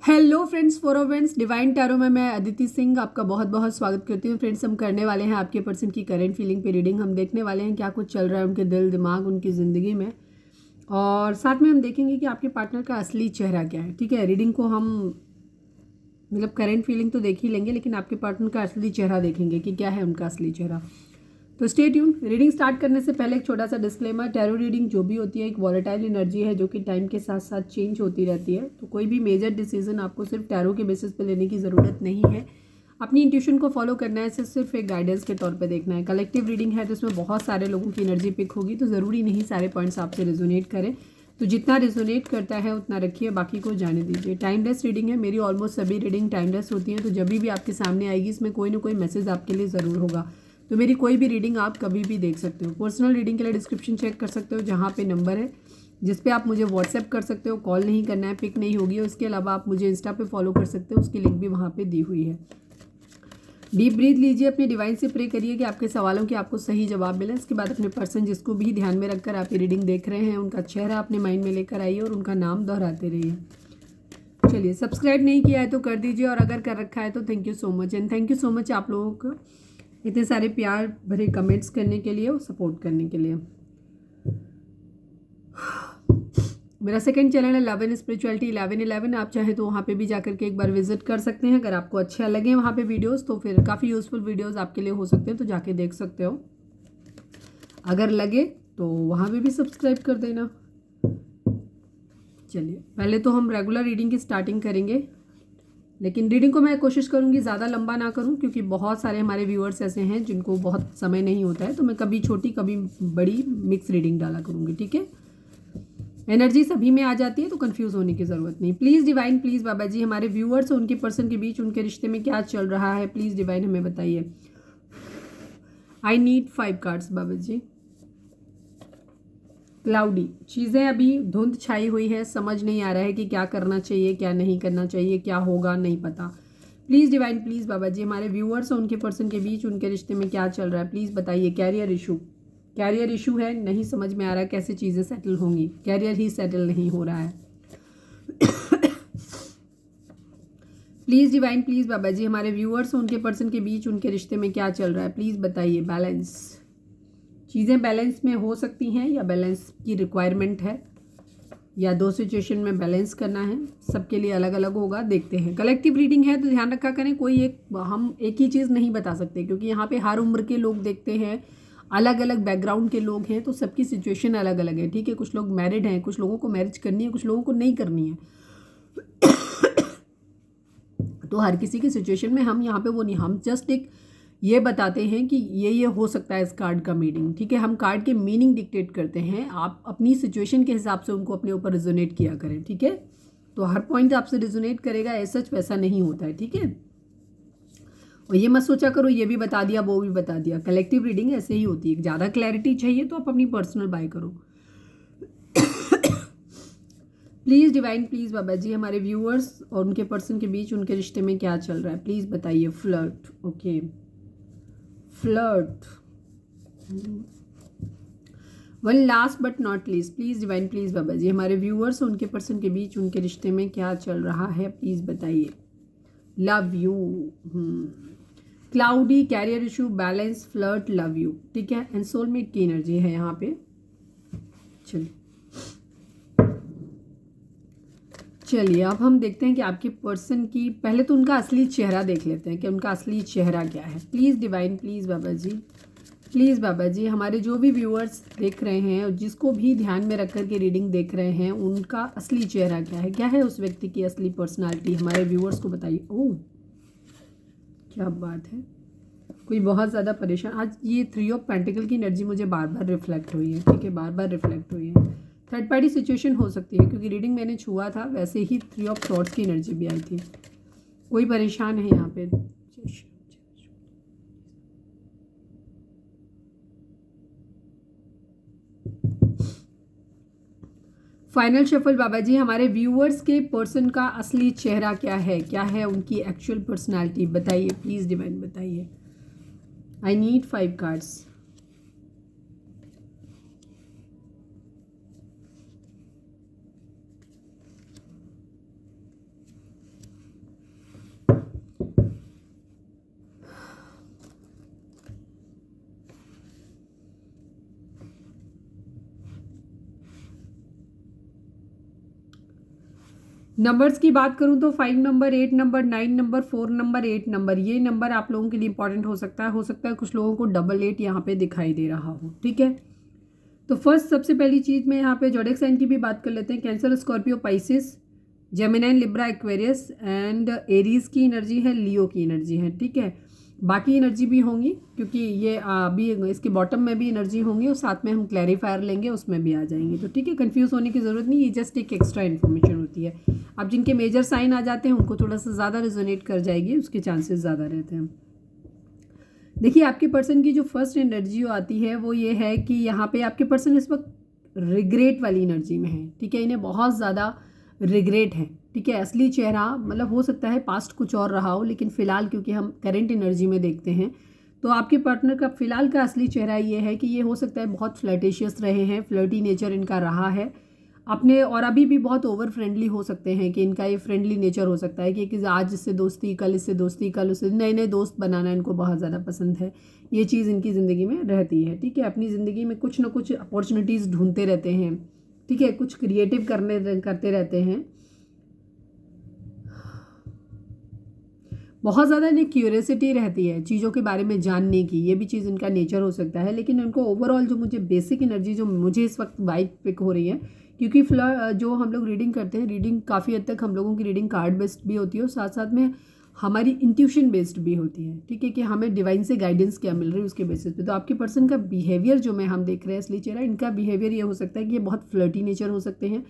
Hello friends, फोरो friends, divine tarot में मैं अदिति सिंह आपका बहुत बहुत स्वागत करती हूँ। फ्रेंड्स, हम करने वाले हैं आपके पर्सन की करंट फीलिंग पे रीडिंग। हम देखने वाले हैं क्या कुछ चल रहा है उनके दिल दिमाग उनकी ज़िंदगी में, और साथ में हम देखेंगे कि आपके पार्टनर का असली चेहरा क्या है। ठीक है, रीडिंग को हम मतलब करंट फीलिंग तो देख ही लेंगे, लेकिन आपके पार्टनर का असली चेहरा देखेंगे कि क्या है उनका असली चेहरा। तो स्टे ट्यून। रीडिंग स्टार्ट करने से पहले एक छोटा सा डिस्क्लेमर, टैरो रीडिंग जो भी होती है एक वॉलेटाइल एनर्जी है जो कि टाइम के साथ साथ चेंज होती रहती है। तो कोई भी मेजर डिसीजन आपको सिर्फ टैरो के बेसिस पे लेने की ज़रूरत नहीं है। अपनी इंट्यूशन को फॉलो करना है, सिर्फ एक गाइडेंस के तौर पे देखना है। कलेक्टिव रीडिंग है तो इसमें बहुत सारे लोगों की एनर्जी पिक होगी, तो ज़रूरी नहीं सारे पॉइंट्स आपसे रिजोनेट करें। तो जितना रिजोनेट करता है उतना रखिए, बाकी को जाने दीजिए। टाइमलेस रीडिंग है, मेरी ऑलमोस्ट सभी रीडिंग टाइमलेस होती हैं। तो जब भी आपके सामने आएगी इसमें कोई ना कोई मैसेज आपके लिए ज़रूर होगा। तो मेरी कोई भी रीडिंग आप कभी भी देख सकते हो। पर्सनल रीडिंग के लिए डिस्क्रिप्शन चेक कर सकते हो, जहाँ पे नंबर है जिस पे आप मुझे व्हाट्सएप कर सकते हो। कॉल नहीं करना है, पिक नहीं होगी। उसके अलावा आप मुझे इंस्टा पे फॉलो कर सकते हो, उसकी लिंक भी वहाँ पे दी हुई है। डीप ब्रीथ लीजिए, अपने डिवाइन से प्रे करिए कि आपके सवालों के आपको सही जवाब मिले। इसके बाद अपने पर्सन जिसको भी ध्यान में रखकर आप ये रीडिंग देख रहे हैं उनका चेहरा अपने माइंड में लेकर आइए और उनका नाम दोहराते रहिए। चलिए, सब्सक्राइब नहीं किया है तो कर दीजिए, और अगर कर रखा है तो thank you so much. And thank you so much आप लोगों को इतने सारे प्यार भरे कमेंट्स करने के लिए और सपोर्ट करने के लिए। मेरा सेकंड चैनल है लव एंड स्पिरिचुअलिटी 1111। आप चाहें तो वहाँ पे भी जाकर के एक बार विजिट कर सकते हैं। अगर आपको अच्छा लगे वहाँ पे वीडियोस तो फिर काफ़ी यूज़फुल वीडियोस आपके लिए हो सकते हैं, तो जाके देख सकते हो। अगर लगे तो वहाँ पे भी सब्सक्राइब कर देना। चलिए, पहले तो हम रेगुलर रीडिंग की स्टार्टिंग करेंगे, लेकिन रीडिंग को मैं कोशिश करूंगी ज़्यादा लंबा ना करूं, क्योंकि बहुत सारे हमारे व्यूअर्स ऐसे हैं जिनको बहुत समय नहीं होता है। तो मैं कभी छोटी कभी बड़ी मिक्स रीडिंग डाला करूंगी। ठीक है, एनर्जी सभी में आ जाती है तो कंफ्यूज होने की ज़रूरत नहीं। प्लीज़ डिवाइन, प्लीज़ बाबा जी, हमारे व्यूअर्स और उनके पर्सन के बीच उनके रिश्ते में क्या चल रहा है, प्लीज़ डिवाइन हमें बताइए। आई नीड 5 कार्ड्स बाबा जी। क्लाउडी, चीज़ें अभी धुंध छाई हुई है, समझ नहीं आ रहा है कि क्या करना चाहिए क्या नहीं करना चाहिए, क्या होगा नहीं पता। प्लीज़ डिवाइन, प्लीज़ बाबा जी, हमारे व्यूअर्स और उनके पर्सन के बीच उनके रिश्ते में क्या चल रहा है प्लीज़ बताइए। कैरियर इशू, कैरियर इशू है, नहीं समझ में आ रहा है कैसे चीज़ें सेटल होंगी, कैरियर ही सेटल नहीं हो रहा है। प्लीज़ डिवाइन, प्लीज़ बाबा जी, हमारे व्यूअर्स और उनके पर्सन के बीच उनके रिश्ते में क्या चल रहा है प्लीज़ बताइए। बैलेंस, चीज़ें बैलेंस में हो सकती हैं या बैलेंस की रिक्वायरमेंट है, या दो सिचुएशन में बैलेंस करना है, सबके लिए अलग अलग होगा। देखते हैं। कलेक्टिव रीडिंग है तो ध्यान रखा करें, कोई एक हम एक ही चीज़ नहीं बता सकते, क्योंकि यहाँ पे हर उम्र के लोग देखते हैं, अलग अलग बैकग्राउंड के लोग हैं, तो सबकी सिचुएशन अलग अलग है। ठीक है, कुछ लोग मैरिड हैं, कुछ लोगों को मैरिज करनी है, कुछ लोगों को नहीं करनी है। तो हर किसी की सिचुएशन में हम यहाँ पे वो नहीं, हम जस्ट एक ये बताते हैं कि ये हो सकता है इस कार्ड का मीनिंग। ठीक है, हम कार्ड के मीनिंग डिक्टेट करते हैं, आप अपनी सिचुएशन के हिसाब से उनको अपने ऊपर रिजोनेट किया करें। ठीक है, तो हर पॉइंट आपसे रिजोनेट करेगा ऐसा वैसा नहीं होता है। ठीक है, और ये मत सोचा करो ये भी बता दिया वो भी बता दिया। कलेक्टिव रीडिंग ऐसे ही होती है। ज़्यादा क्लैरिटी चाहिए तो आप अपनी पर्सनल बाय करो। प्लीज़ डिवाइन, प्लीज़ बाबा जी, हमारे व्यूअर्स और उनके पर्सन के बीच उनके रिश्ते में क्या चल रहा है प्लीज़ बताइए। Flirt, okay, flirt. One last but not least, please divine, please बाबा जी, हमारे व्यूअर्स और उनके पर्सन के बीच उनके रिश्ते में क्या चल रहा है प्लीज़ बताइए। Love you, cloudy, career issue, balance, flirt, love you. ठीक है, एंड सोलमेट की एनर्जी है यहाँ पे। चलिए अब हम देखते हैं कि आपके पर्सन की, पहले तो उनका असली चेहरा देख लेते हैं कि उनका असली चेहरा क्या है। Please divine, please Baba ji, please बाबा जी, हमारे जो भी व्यूअर्स देख रहे हैं और जिसको भी ध्यान में रख कर के रीडिंग देख रहे हैं उनका असली चेहरा क्या है उस व्यक्ति की असली पर्सनालिटी हमारे व्यूअर्स को बताइए। ओह, क्या बात है, कोई बहुत ज़्यादा परेशान। आज ये 3 ऑफ पेंटिकल की एनर्जी मुझे बार बार रिफ्लेक्ट हुई है। ठीक है, बार बार रिफ्लेक्ट हुई है। थर्ड पार्टी सिचुएशन हो सकती है, क्योंकि रीडिंग मैंने छुआ था वैसे ही 3 ऑफ सॉर्ड्स की एनर्जी भी आई थी। कोई परेशान है यहाँ पे। फाइनल शफल बाबा जी, हमारे व्यूअर्स के पर्सन का असली चेहरा क्या है उनकी एक्चुअल पर्सनालिटी बताइए प्लीज़ डिवाइन बताइए। I need 5 cards. नंबर्स की बात करूं तो 5 number, 8 number, 9 number, 4 number, 8 number, ये नंबर आप लोगों के लिए इंपॉर्टेंट हो सकता है कुछ लोगों को 88 यहाँ पे दिखाई दे रहा हो, ठीक है। तो फर्स्ट सबसे पहली चीज़ मैं यहाँ पे जोडिक साइन की भी बात कर लेते हैं। Cancer, Scorpio, Pisces, Gemini, Libra, Aquarius and Aries की एनर्जी है, लियो की एनर्जी है, ठीक है। बाकी एनर्जी भी होंगी क्योंकि ये अभी इसके बॉटम में भी एनर्जी होंगी और साथ में हम क्लैरिफायर लेंगे उसमें भी आ जाएंगे, तो ठीक है, कंफ्यूज होने की ज़रूरत नहीं, ये जस्ट एक एक्स्ट्रा इन्फॉर्मेशन होती है। अब जिनके मेजर साइन आ जाते हैं उनको थोड़ा सा ज़्यादा रेजोनेट कर जाएगी, उसके चांसेस ज़्यादा रहते हैं। देखिए आपके पर्सन की जो फर्स्ट एनर्जी आती है वो ये है कि यहाँ पे आपके पर्सन इस वक्त रिग्रेट वाली एनर्जी में है, ठीक है। इन्हें बहुत ज़्यादा रिग्रेट है, ठीक है। असली चेहरा मतलब हो सकता है पास्ट कुछ और रहा हो, लेकिन फ़िलहाल क्योंकि हम करेंट एनर्जी में देखते हैं तो आपके पार्टनर का फ़िलहाल का असली चेहरा ये है कि ये हो सकता है बहुत फ्लर्टिशियस रहे हैं, फ्लर्टी नेचर इनका रहा है अपने, और अभी भी बहुत ओवर फ्रेंडली हो सकते हैं कि इनका ये फ्रेंडली नेचर हो सकता है कि आज इससे दोस्ती, कल इससे दोस्ती, कल उससे नए नए दोस्त बनाना इनको बहुत ज़्यादा पसंद है। ये चीज़ इनकी ज़िंदगी में रहती है, ठीक है। अपनी ज़िंदगी में कुछ ना कुछ अपॉर्चुनिटीज़ ढूंढते रहते हैं, ठीक है, कुछ क्रिएटिव करते रहते हैं। बहुत ज़्यादा इन्हें क्यूरियोसिटी रहती है चीज़ों के बारे में जानने की, ये भी चीज़ इनका नेचर हो सकता है। लेकिन इनको ओवरऑल जो मुझे बेसिक एनर्जी जो मुझे इस वक्त वाइब पिक हो रही है, क्योंकि जो हम लोग रीडिंग करते हैं, रीडिंग काफ़ी हद तक हम लोगों की रीडिंग कार्ड बेस्ड भी होती है और साथ साथ में हमारी इंट्यूशन बेस्ड भी होती है, ठीक है, कि हमें डिवाइन से गाइडेंस क्या मिल रही है उसके बेसिस पे। तो आपके पर्सन का बिहेवियर जो मैं हम देख रहे हैं असली चेहरा, इनका बिहेवियर ये हो सकता है कि ये बहुत फ्लर्टी नेचर हो सकते हैं।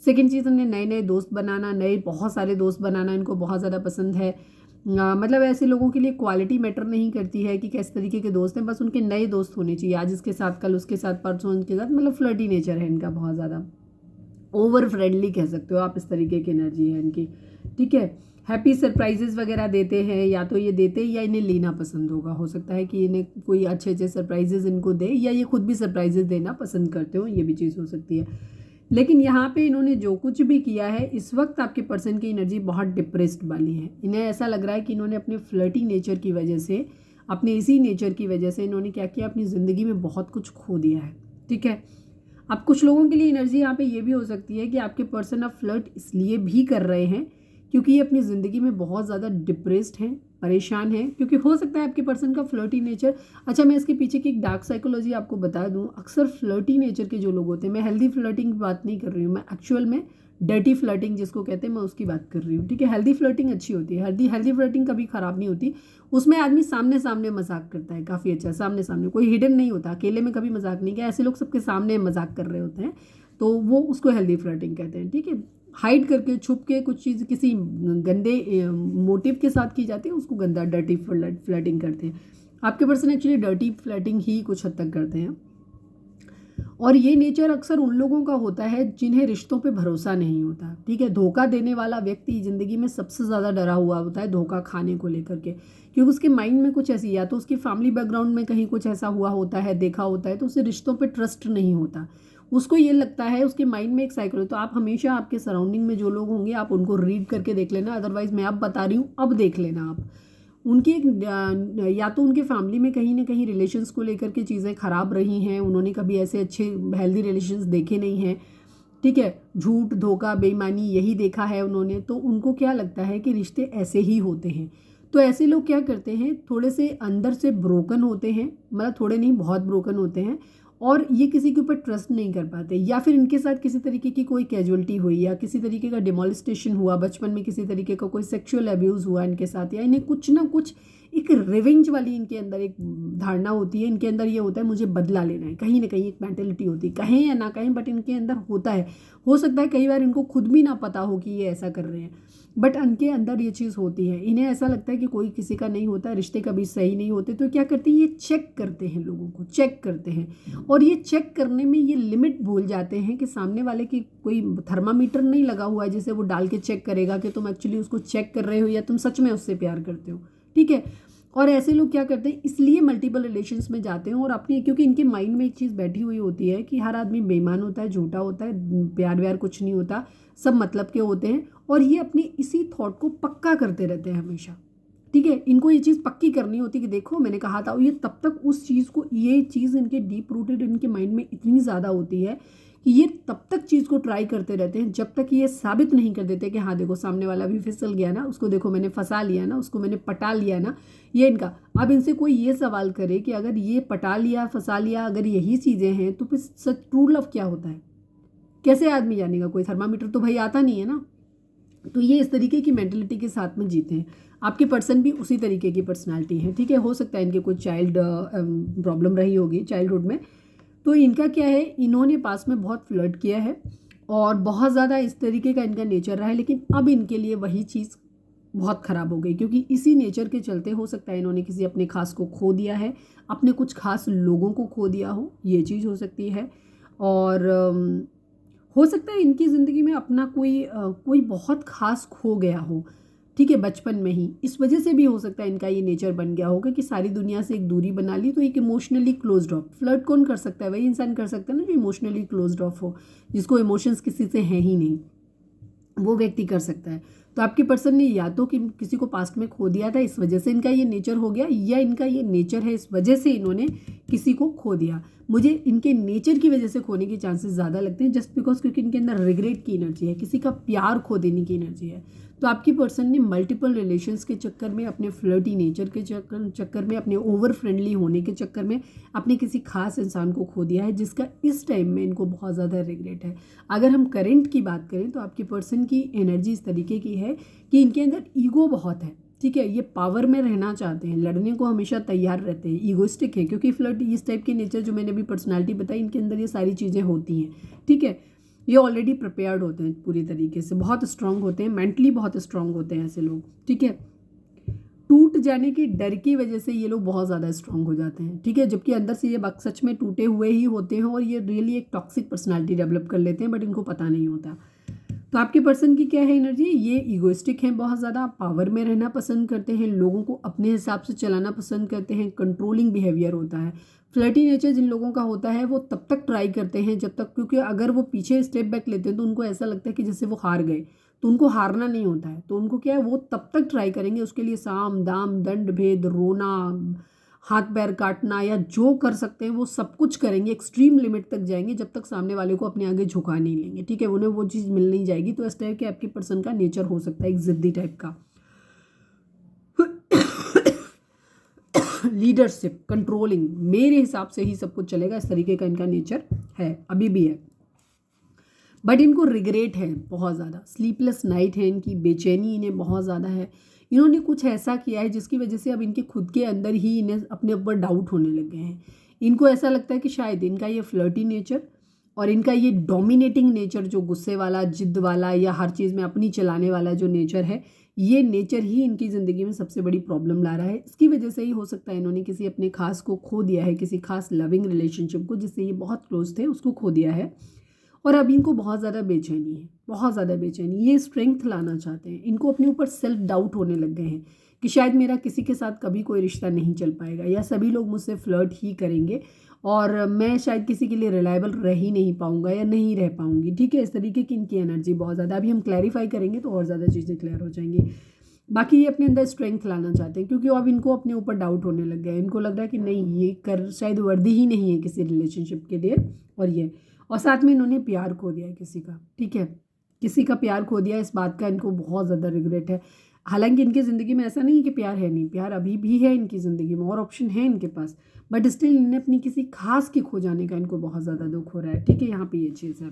सेकेंड चीज़, इन्हें नए नए दोस्त बनाना, नए बहुत सारे दोस्त बनाना इनको बहुत ज़्यादा पसंद है। मतलब ऐसे लोगों के लिए क्वालिटी मैटर नहीं करती है कि किस तरीके के दोस्त हैं, बस उनके नए दोस्त होने चाहिए, आज इसके साथ, कल उसके साथ, परसों उनके साथ, मतलब फ्लर्टी नेचर है इनका बहुत ज़्यादा, ओवर फ्रेंडली कह सकते हो आप, इस तरीके की एनर्जी है इनकी, ठीक है। हैप्पी सरप्राइजेस वगैरह देते हैं, या तो ये देते या इन्हें लेना पसंद होगा, हो सकता है कि इन्हें कोई अच्छे अच्छे सरप्राइजेस इनको दे या ये खुद भी सरप्राइजेस देना पसंद करते हो, ये भी चीज़ हो सकती है। लेकिन यहाँ पे इन्होंने जो कुछ भी किया है इस वक्त आपके पर्सन की एनर्जी बहुत डिप्रेस्ड वाली है। इन्हें ऐसा लग रहा है कि इन्होंने अपने फ्लर्टी नेचर की वजह से, अपने इसी नेचर की वजह से इन्होंने क्या किया, अपनी ज़िंदगी में बहुत कुछ खो दिया है, ठीक है। अब कुछ लोगों के लिए एनर्जी यहाँ पे ये भी हो सकती है कि आपके पर्सन अब फ्लर्ट इसलिए भी कर रहे हैं क्योंकि ये अपनी ज़िंदगी में बहुत ज़्यादा डिप्रेस्ड हैं, परेशान हैं, क्योंकि हो सकता है आपके पर्सन का फ्लर्टी नेचर। अच्छा, मैं इसके पीछे की एक डार्क साइकोलॉजी आपको बता दूं, अक्सर फ्लर्टी नेचर के जो लोग होते हैं, मैं हेल्दी फ्लर्टिंग की बात नहीं कर रही हूँ, मैं एक्चुअल में डर्टी फ्लर्टिंग जिसको कहते हैं मैं उसकी बात कर रही हूँ, ठीक है। हेल्दी फ्लर्टिंग अच्छी होती है, हेल्दी फ्लर्टिंग कभी ख़राब नहीं होती, उसमें आदमी सामने सामने मजाक करता है, काफ़ी अच्छा, सामने सामने, कोई हिडन नहीं होता, अकेले में कभी मजाक नहीं किया, ऐसे लोग सबके सामने मजाक कर रहे होते हैं, तो वो उसको हेल्दी फ्लर्टिंग कहते हैं, ठीक है। हाइड करके, छुप के कुछ चीज़ किसी गंदे मोटिव के साथ की जाती है, उसको गंदा डर्टी फ्लर्टिंग करते हैं। आपके पर्सन एक्चुअली डर्टी फ्लर्टिंग ही कुछ हद तक करते हैं, और ये नेचर अक्सर उन लोगों का होता है जिन्हें रिश्तों पे भरोसा नहीं होता, ठीक है। धोखा देने वाला व्यक्ति ज़िंदगी में सबसे ज़्यादा डरा हुआ होता है धोखा खाने को लेकर के, क्योंकि उसके माइंड में कुछ ऐसी, या तो उसकी फैमिली बैकग्राउंड में कहीं कुछ ऐसा हुआ होता है, देखा होता है, तो उसे रिश्तों पे ट्रस्ट नहीं होता, उसको ये लगता है, उसके माइंड में एक साइकिल। तो आप हमेशा आपके सराउंडिंग में जो लोग होंगे आप उनको रीड करके देख लेना, अदरवाइज मैं अब बता रही हूँ, अब देख लेना आप उनकी या तो उनके फैमिली में कहीं ना कहीं रिलेशंस को लेकर के चीज़ें ख़राब रही हैं, उन्होंने कभी ऐसे अच्छे हेल्दी रिलेशंस देखे नहीं हैं, ठीक है, झूठ, धोखा, बेईमानी यही देखा है उन्होंने, तो उनको क्या लगता है कि रिश्ते ऐसे ही होते हैं। तो ऐसे लोग क्या करते हैं, थोड़े से अंदर से ब्रोकन होते हैं, मतलब थोड़े नहीं बहुत ब्रोकन होते हैं, और ये किसी के ऊपर ट्रस्ट नहीं कर पाते, या फिर इनके साथ किसी तरीके की कोई कैजुअलिटी हुई या किसी तरीके का डिमोलिस्टेशन हुआ बचपन में, किसी तरीके का कोई सेक्सुअल अब्यूज़ हुआ इनके साथ, या इन्हें कुछ ना कुछ एक रिवेंज वाली इनके अंदर एक धारणा होती है, इनके अंदर ये होता है मुझे बदला लेना है, कहीं ना कहीं एक मेंटेलिटी होती है, कहें या ना कहें बट इनके अंदर होता है। हो सकता है कई बार इनको खुद भी ना पता हो कि ये ऐसा कर रहे हैं, बट इनके अंदर ये चीज़ होती है, इन्हें ऐसा लगता है कि कोई किसी का नहीं होता, रिश्ते कभी सही नहीं होते, तो क्या करते हैं, ये चेक करते हैं, लोगों को चेक करते हैं, और ये चेक करने में ये लिमिट भूल जाते हैं कि सामने वाले की कोई थर्मामीटर नहीं लगा हुआ है जिसे वो डाल के चेक करेगा कि तुम एक्चुअली उसको चेक कर रहे हो या तुम सच में उससे प्यार करते हो, ठीक है। और ऐसे लोग क्या करते हैं, इसलिए मल्टीपल रिलेशंस में जाते हैं, और अपनी, क्योंकि इनके माइंड में एक चीज़ बैठी हुई होती है कि हर आदमी बेईमान होता है, झूठा होता है, प्यार व्यार कुछ नहीं होता, सब मतलब के होते हैं, और ये अपने इसी थॉट को पक्का करते रहते हैं हमेशा, ठीक है। इनको ये चीज़ पक्की करनी होती है कि देखो मैंने कहा था, ये तब तक उस चीज़ को, ये चीज़ इनके डीप रूटेड इनके माइंड में इतनी ज़्यादा होती है कि ये तब तक चीज़ को ट्राई करते रहते हैं जब तक ये साबित नहीं कर देते कि हाँ देखो सामने वाला भी फिसल गया ना, उसको देखो मैंने फंसा लिया ना, उसको मैंने पटा लिया ना। ये इनका, अब इनसे कोई ये सवाल करे कि अगर ये पटा लिया फंसा लिया अगर यही चीज़ें हैं तो फिर सच ट्रू लव क्या होता है, कैसे आदमी जानेगा? कोई थर्मामीटर तो भाई आता नहीं है ना। तो ये इस तरीके की मेंटलिटी के साथ में जीते हैं। आपके पर्सन भी उसी तरीके की पर्सनालिटी है, ठीक है। हो सकता है इनके कुछ चाइल्ड प्रॉब्लम रही होगी चाइल्डहुड में। तो इनका क्या है, इन्होंने पास में बहुत फ्लर्ट किया है और बहुत ज़्यादा इस तरीके का इनका नेचर रहा है, लेकिन अब इनके लिए वही चीज़ बहुत ख़राब हो गई, क्योंकि इसी नेचर के चलते हो सकता है इन्होंने किसी अपने खास को खो दिया है, अपने कुछ खास लोगों को खो दिया हो, ये चीज़ हो सकती है। और हो सकता है इनकी ज़िंदगी में अपना कोई बहुत खास खो गया हो, ठीक है, बचपन में ही। इस वजह से भी हो सकता है इनका ये नेचर बन गया होगा कि सारी दुनिया से एक दूरी बना ली, तो एक इमोशनली क्लोज्ड ऑफ। फ्लर्ट कौन कर सकता है? वही इंसान कर सकता है ना जो इमोशनली क्लोज्ड ऑफ हो, जिसको इमोशंस किसी से हैं ही नहीं, वो व्यक्ति कर सकता है। तो आपके पर्सन ने या तो कि किसी को पास्ट में खो दिया था, इस वजह से इनका ये नेचर हो गया, या इनका ये नेचर है इस वजह से इन्होंने किसी को खो दिया। मुझे इनके नेचर की वजह से खोने के चांसेस ज़्यादा लगते हैं, जस्ट बिकॉज क्योंकि इनके अंदर रिग्रेट की एनर्जी है, किसी का प्यार खो देने की एनर्जी है। तो आपकी पर्सन ने मल्टीपल रिलेशंस के चक्कर में, अपने फ्लर्टी नेचर के चक्कर में, अपने ओवर फ्रेंडली होने के चक्कर में अपने किसी खास इंसान को खो दिया है, जिसका इस टाइम में इनको बहुत ज़्यादा रिग्रेट है। अगर हम करंट की बात करें तो आपके पर्सन की एनर्जी इस तरीके की है कि इनके अंदर ईगो बहुत है, ठीक है। ये पावर में रहना चाहते हैं, लड़ने को हमेशा तैयार रहते हैं, ईगोइस्टिक है, क्योंकि फ्लर्ट इस टाइप के नेचर जो मैंने अभी पर्सनालिटी बताई, इनके अंदर ये सारी चीज़ें होती हैं, ठीक है। ये ऑलरेडी प्रिपेयर्ड होते हैं पूरी तरीके से, बहुत स्ट्रांग होते हैं, मेंटली बहुत स्ट्रांग होते हैं ऐसे लोग, ठीक है। टूट जाने की डर की वजह से ये लोग बहुत ज़्यादा स्ट्रांग हो जाते हैं, ठीक है, जबकि अंदर से ये सच में टूटे हुए ही होते हैं और ये रियली एक टॉक्सिक पर्सनालिटी डेवलप कर लेते हैं, बट इनको पता नहीं होता। तो आपके पर्सन की क्या है एनर्जी, ये ईगोइस्टिक हैं, बहुत ज़्यादा पावर में रहना पसंद करते हैं, लोगों को अपने हिसाब से चलाना पसंद करते हैं, कंट्रोलिंग बिहेवियर होता है। फ्लर्टी नेचर जिन लोगों का होता है वो तब तक ट्राई करते हैं जब तक, क्योंकि अगर वो पीछे स्टेप बैक लेते हैं तो उनको ऐसा लगता है कि जैसे वो हार गए, तो उनको हारना नहीं होता है। तो उनको क्या है, वो तब तक ट्राई करेंगे, उसके लिए साम दाम दंड भेद, रोना, हाथ पैर काटना, या जो कर सकते हैं वो सब कुछ करेंगे, एक्सट्रीम लिमिट तक जाएंगे जब तक सामने वाले को अपने आगे झुका नहीं लेंगे, ठीक है, उन्हें वो चीज़ मिल नहीं जाएगी। तो इस टाइप के आपके पर्सन का नेचर हो सकता है एक जिद्दी टाइप का। लीडरशिप, कंट्रोलिंग, मेरे हिसाब से ही सब कुछ चलेगा, इस तरीके का इनका नेचर है, अभी भी है। बट इनको रिग्रेट है बहुत ज़्यादा, स्लीपलेस नाइट है इनकी, बेचैनी इन्हें बहुत ज़्यादा है। इन्होंने कुछ ऐसा किया है जिसकी वजह से अब इनके खुद के अंदर ही इन्हें अपने ऊपर डाउट होने लग गए हैं। इनको ऐसा लगता है कि शायद इनका ये फ्लर्टी नेचर और इनका ये डोमिनेटिंग नेचर, जो गुस्से वाला, जिद वाला, या हर चीज़ में अपनी चलाने वाला जो नेचर है, ये नेचर ही इनकी ज़िंदगी में सबसे बड़ी प्रॉब्लम ला रहा है। इसकी वजह से ही हो सकता है इन्होंने किसी अपने खास को खो दिया है, किसी खास लविंग रिलेशनशिप को जिससे ये बहुत क्लोज थे, उसको खो दिया है। और अब इनको बहुत ज़्यादा बेचैनी है, बहुत ज़्यादा बेचैनी। ये स्ट्रेंथ लाना चाहते हैं, इनको अपने ऊपर सेल्फ डाउट होने लग गए हैं कि शायद मेरा किसी के साथ कभी कोई रिश्ता नहीं चल पाएगा, या सभी लोग मुझसे फ्लर्ट ही करेंगे और मैं शायद किसी के लिए रिलायबल रह ही नहीं पाऊंगा या नहीं रह पाऊंगी, ठीक है। इस तरीके की इनकी एनर्जी बहुत ज़्यादा, अभी हम क्लैरिफाई करेंगे तो और ज़्यादा चीज़ें क्लियर हो जाएंगी। बाकी ये अपने अंदर स्ट्रेंथ लाना चाहते हैं, क्योंकि अब इनको अपने ऊपर डाउट होने लग गया है, इनको लग रहा है कि नहीं, ये कर शायद वर्दी ही नहीं है किसी रिलेशनशिप के लिए। और साथ में इन्होंने प्यार खो दिया है किसी का, ठीक है, किसी का प्यार खो दिया, इस बात का इनको बहुत ज़्यादा रिग्रेट है। हालांकि इनकी ज़िंदगी में ऐसा नहीं है कि प्यार है नहीं, प्यार अभी भी है इनकी ज़िंदगी में और ऑप्शन है इनके पास, बट स्टिल इन्हें अपनी किसी खास के खो जाने का इनको बहुत ज़्यादा दुख हो रहा है, ठीक है। यहाँ पे ये चीज़ है,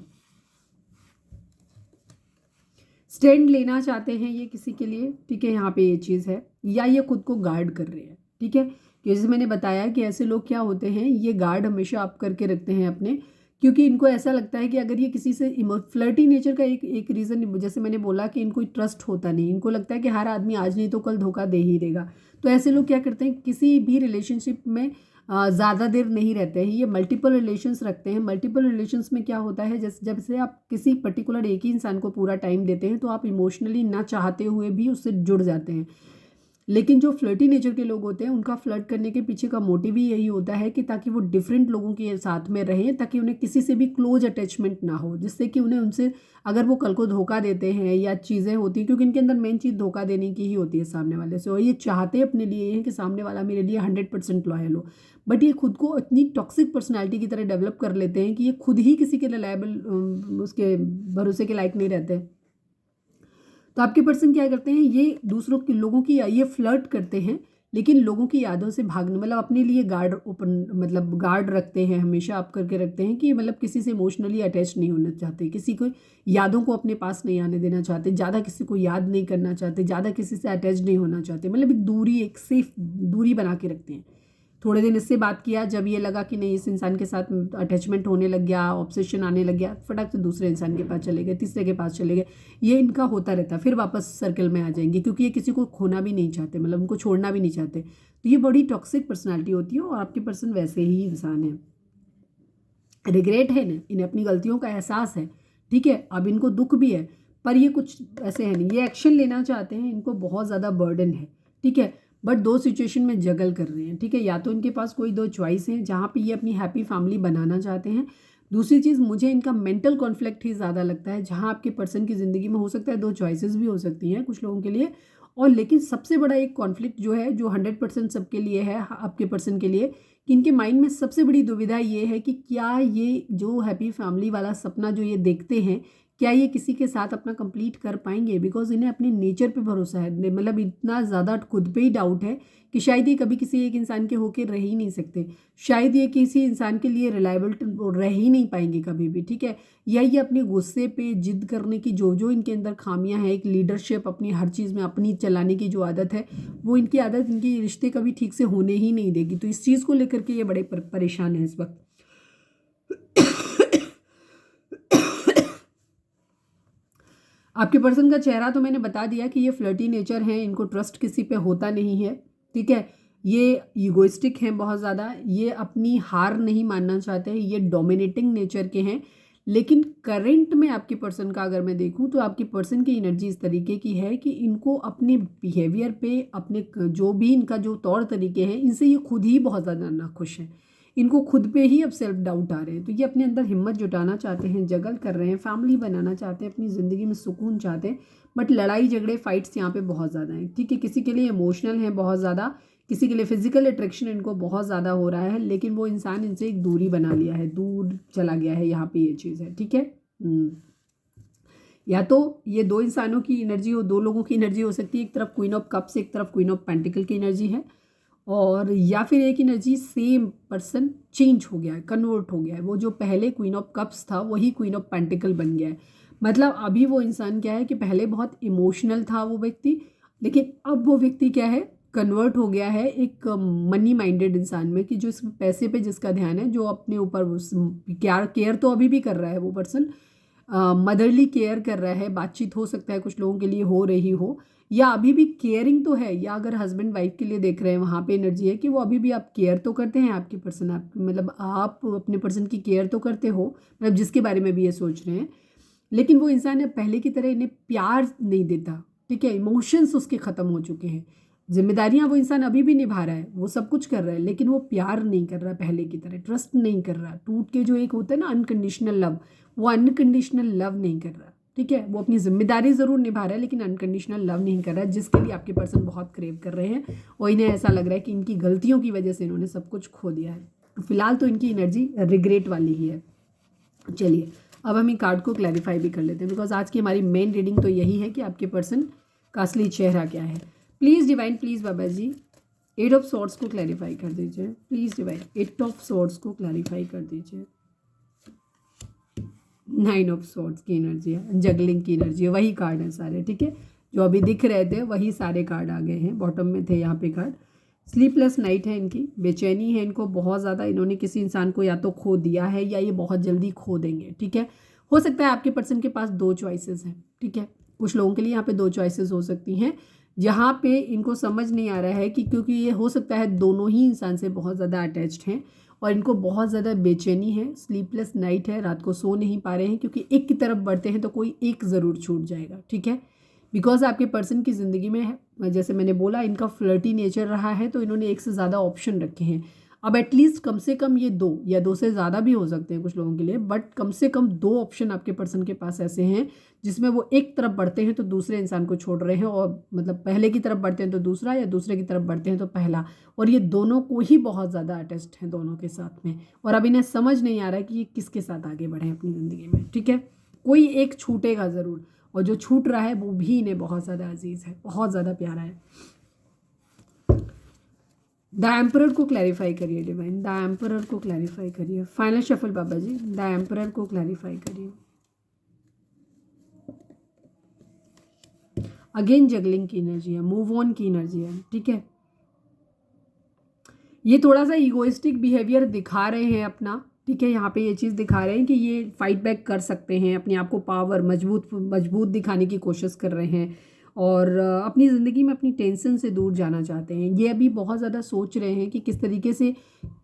स्टैंड लेना चाहते हैं ये किसी के लिए, ठीक है, यहाँ पे ये चीज़ है, या ये खुद को गार्ड कर रहे हैं, ठीक है। जैसे मैंने बताया कि ऐसे लोग क्या होते हैं, ये गार्ड हमेशा अप करके रखते हैं अपने, क्योंकि इनको ऐसा लगता है कि अगर ये किसी से, फ्लर्टी नेचर का एक रीज़न, जैसे मैंने बोला कि इनको ट्रस्ट होता नहीं, इनको लगता है कि हर आदमी आज नहीं तो कल धोखा दे ही देगा। तो ऐसे लोग क्या करते हैं, किसी भी रिलेशनशिप में ज़्यादा देर नहीं रहते हैं, ये मल्टीपल रिलेशंस रखते हैं। मल्टीपल रिलेशंस में क्या होता है, जब से आप किसी पर्टिकुलर एक ही इंसान को पूरा टाइम देते हैं तो आप इमोशनली ना चाहते हुए भी उससे जुड़ जाते हैं, लेकिन जो फ्लर्टी नेचर के लोग होते हैं उनका फ्लर्ट करने के पीछे का मोटिव ही यही होता है कि ताकि वो डिफरेंट लोगों के साथ में रहें, ताकि उन्हें किसी से भी क्लोज अटैचमेंट ना हो, जिससे कि उन्हें उनसे अगर वो कल को धोखा देते हैं या चीज़ें होती हैं, क्योंकि इनके अंदर मेन चीज़ धोखा देने की ही होती है सामने वाले से, और ये चाहते अपने लिए ये है कि सामने वाला मेरे लिए 100% लॉयल हो, बट ये खुद को इतनी टॉक्सिक पर्सनैलिटी की तरह डेवलप कर लेते हैं कि ये खुद ही किसी के रिलायबल उसके भरोसे के लायक नहीं रहते। तो आपके पर्सन क्या करते हैं, ये दूसरों के लोगों की ये फ्लर्ट करते हैं, लेकिन लोगों की यादों से भागने, मतलब अपने लिए गार्ड ओपन, मतलब गार्ड रखते हैं, हमेशा आप करके रखते हैं कि मतलब किसी से इमोशनली अटैच नहीं होना चाहते, किसी को यादों को अपने पास नहीं आने देना चाहते, ज़्यादा किसी को याद नहीं करना चाहते, ज़्यादा किसी से अटैच नहीं होना चाहते, मतलब एक दूरी, एक सेफ दूरी बना के रखते हैं। थोड़े दिन इससे बात किया, जब ये लगा कि नहीं इस इंसान के साथ अटैचमेंट होने लग गया, ऑब्सेशन आने लग गया, फटाक से दूसरे इंसान के पास चले गए, तीसरे के पास चले गए, ये इनका होता रहता, फिर वापस सर्कल में आ जाएंगे, क्योंकि ये किसी को खोना भी नहीं चाहते, मतलब उनको छोड़ना भी नहीं चाहते। तो ये बड़ी टॉक्सिक पर्सनैलिटी होती है, और आपके पर्सन वैसे ही इंसान है। रिग्रेट है ना, इन्हें अपनी गलतियों का एहसास है, ठीक है, अब इनको दुख भी है, पर ये कुछ ऐसे है नहीं, ये एक्शन लेना चाहते हैं, इनको बहुत ज़्यादा बर्डन है, ठीक है, बट दो सिचुएशन में जगल कर रहे हैं, ठीक है, या तो इनके पास कोई दो चॉइस हैं जहाँ पे ये अपनी हैप्पी फैमिली बनाना चाहते हैं। दूसरी चीज़, मुझे इनका मेंटल कॉन्फ्लिक्ट ही ज़्यादा लगता है, जहाँ आपके पर्सन की ज़िंदगी में हो सकता है दो चॉइसेस भी हो सकती हैं कुछ लोगों के लिए, और लेकिन सबसे बड़ा एक कॉन्फ्लिक्ट जो है, जो 100% सबके लिए है, आपके पर्सन के लिए, कि इनके माइंड में सबसे बड़ी दुविधा ये है कि क्या ये जो हैप्पी फैमिली वाला सपना जो ये देखते हैं, क्या ये किसी के साथ अपना कंप्लीट कर पाएंगे, बिकॉज इन्हें अपने नेचर पे भरोसा है, मतलब इतना ज़्यादा खुद पे ही डाउट है कि शायद ये कभी किसी एक इंसान के होके रह ही नहीं सकते, शायद ये किसी इंसान के लिए रिलायबल रह ही नहीं पाएंगे कभी भी, ठीक है, या ये अपने गुस्से पे जिद करने की जो जो इनके अंदर खामियां हैं, एक लीडरशिप अपनी हर चीज़ में अपनी चलाने की जो आदत है, वो इनकी आदत इनके रिश्ते कभी ठीक से होने ही नहीं देगी। तो इस चीज़ को लेकर के ये बड़े परेशान हैं इस वक्त। आपके पर्सन का चेहरा तो मैंने बता दिया कि ये फ्लर्टी नेचर है, इनको ट्रस्ट किसी पे होता नहीं है, ठीक है, ये ईगोइस्टिक हैं बहुत ज़्यादा, ये अपनी हार नहीं मानना चाहते हैं, ये डोमिनेटिंग नेचर के हैं। लेकिन करंट में आपके पर्सन का अगर मैं देखूं तो आपके पर्सन की एनर्जी इस तरीके की है कि इनको अपने बिहेवियर पे, अपने जो भी इनका जो तौर तरीके हैं, इनसे ये खुद ही बहुत ज़्यादा नाखुश हैं, इनको खुद पे ही अब सेल्फ डाउट आ रहे हैं। तो ये अपने अंदर हिम्मत जुटाना चाहते हैं, जगल कर रहे हैं, फैमिली बनाना चाहते हैं, अपनी ज़िंदगी में सुकून चाहते हैं, बट लड़ाई झगड़े फाइट्स यहाँ पे बहुत ज़्यादा हैं, ठीक है, किसी के लिए इमोशनल है बहुत ज़्यादा, किसी के लिए फिजिकल अट्रैक्शन इनको बहुत ज़्यादा हो रहा है, लेकिन वो इंसान इनसे एक दूरी बना लिया है, दूर चला गया है, यहाँ पे ये चीज़ है, ठीक है। या तो ये दो इंसानों की एनर्जी हो, दो लोगों की एनर्जी हो सकती है, एक तरफ क्वीन ऑफ कप्स, एक तरफ क्वीन ऑफ पेंटिकल की एनर्जी है, और या फिर एक एनर्जी सेम पर्सन चेंज हो गया है, कन्वर्ट हो गया है, वो जो पहले क्वीन ऑफ कप्स था वही क्वीन ऑफ पेंटिकल बन गया है। मतलब अभी वो इंसान क्या है कि पहले बहुत इमोशनल था वो व्यक्ति, लेकिन अब वो व्यक्ति क्या है, कन्वर्ट हो गया है एक मनी माइंडेड इंसान में, कि जो इस पैसे पे जिसका ध्यान है, जो अपने ऊपर केयर तो अभी भी कर रहा है वो पर्सन, मदरली केयर कर रहा है, बातचीत हो सकता है कुछ लोगों के लिए हो रही हो, या अभी भी केयरिंग तो है, या अगर हस्बैंड वाइफ के लिए देख रहे हैं वहाँ पे एनर्जी है कि वो अभी भी आप केयर तो करते हैं, आपके पर्सन, आप मतलब आप अपने पर्सन की केयर तो करते हो, मतलब जिसके बारे में भी ये सोच रहे हैं, लेकिन वो इंसान अब पहले की तरह इन्हें प्यार नहीं देता, ठीक है, इमोशंस उसके ख़त्म हो चुके हैं, जिम्मेदारियां वो इंसान अभी भी निभा रहा है, वो सब कुछ कर रहा है, लेकिन वो प्यार नहीं कर रहा पहले की तरह, ट्रस्ट नहीं कर रहा, टूट के जो एक होता है ना अनकंडीशनल लव, वो अनकंडीशनल लव नहीं कर रहा, ठीक है, वो अपनी जिम्मेदारी ज़रूर निभा रहा है, लेकिन अनकंडीशनल लव नहीं कर रहा है, जिसके लिए आपके पर्सन बहुत क्रेव कर रहे हैं, और इन्हें ऐसा लग रहा है कि इनकी गलतियों की वजह से इन्होंने सब कुछ खो दिया है। तो फिलहाल तो इनकी एनर्जी रिग्रेट वाली ही है। चलिए अब हम इन कार्ड को क्लैरिफाई भी कर लेते हैं, बिकॉज आज की हमारी मेन रीडिंग तो यही है कि आपके पर्सन का असली चेहरा क्या है। प्लीज़ डिवाइन, प्लीज़ बाबा जी 8 ऑफ सॉर्ड्स को क्लैरिफाई कर दीजिए, प्लीज़ डिवाइन 8 ऑफ सॉर्ड्स को क्लैरिफाई कर दीजिए। 9 ऑफ सॉर्ड्स की एनर्जी है, जगलिंग की एनर्जी है, वही कार्ड है सारे, ठीक है, जो अभी दिख रहे थे वही सारे कार्ड आ गए हैं, बॉटम में थे यहाँ पे कार्ड। स्लीपलेस नाइट है इनकी, बेचैनी है इनको बहुत ज़्यादा, इन्होंने किसी इंसान को या तो खो दिया है या ये बहुत जल्दी खो देंगे, ठीक है। हो सकता है आपके पर्सन के पास दो चॉइसेस हैं, ठीक है, कुछ लोगों के लिए यहाँ पे दो चॉइसेस हो सकती हैं, जहाँ पे इनको समझ नहीं आ रहा है कि क्योंकि ये हो सकता है दोनों ही इंसान से बहुत ज़्यादा अटैच्ड हैं और इनको बहुत ज़्यादा बेचैनी है, स्लीपलेस नाइट है, रात को सो नहीं पा रहे हैं, क्योंकि एक की तरफ बढ़ते हैं तो कोई एक ज़रूर छूट जाएगा, ठीक है। बिकॉज आपके पर्सन की ज़िंदगी में जैसे मैंने बोला इनका फ्लर्टी नेचर रहा है, तो इन्होंने एक से ज़्यादा ऑप्शन रखे हैं। अब एटलीस्ट कम से कम ये 2 या 2 से ज़्यादा भी हो सकते हैं कुछ लोगों के लिए, बट कम से कम 2 ऑप्शन आपके पर्सन के पास ऐसे हैं जिसमें वो एक तरफ बढ़ते हैं तो दूसरे इंसान को छोड़ रहे हैं, और मतलब पहले की तरफ बढ़ते हैं तो दूसरा, या दूसरे की तरफ बढ़ते हैं तो पहला, और ये दोनों को ही बहुत ज़्यादा अटैच्ड हैं दोनों के साथ में। और अब इन्हें समझ नहीं आ रहा है कि ये किसके साथ आगे बढ़े अपनी ज़िंदगी में। ठीक है, कोई एक छूटेगा ज़रूर, और जो छूट रहा है वो भी इन्हें बहुत ज़्यादा अजीज़ है, बहुत ज़्यादा प्यारा है। द एम्परर को क्लैरिफाई करिए डिवाइन, द एम्परर को क्लैरिफाई करिए। फाइनल शफल बाबा जी, द एम्परर को क्लैरिफाई करिए। अगेन जगलिंग की एनर्जी है, मूव ऑन की एनर्जी है। ठीक है, ये थोड़ा सा ईगोइस्टिक बिहेवियर दिखा रहे हैं अपना। ठीक है, यहाँ पे ये चीज़ दिखा रहे हैं कि ये फाइट बैक कर सकते हैं, अपने आप को पावर मजबूत दिखाने की कोशिश कर रहे हैं, और अपनी ज़िंदगी में अपनी टेंशन से दूर जाना चाहते हैं। ये अभी बहुत ज़्यादा सोच रहे हैं कि किस तरीके से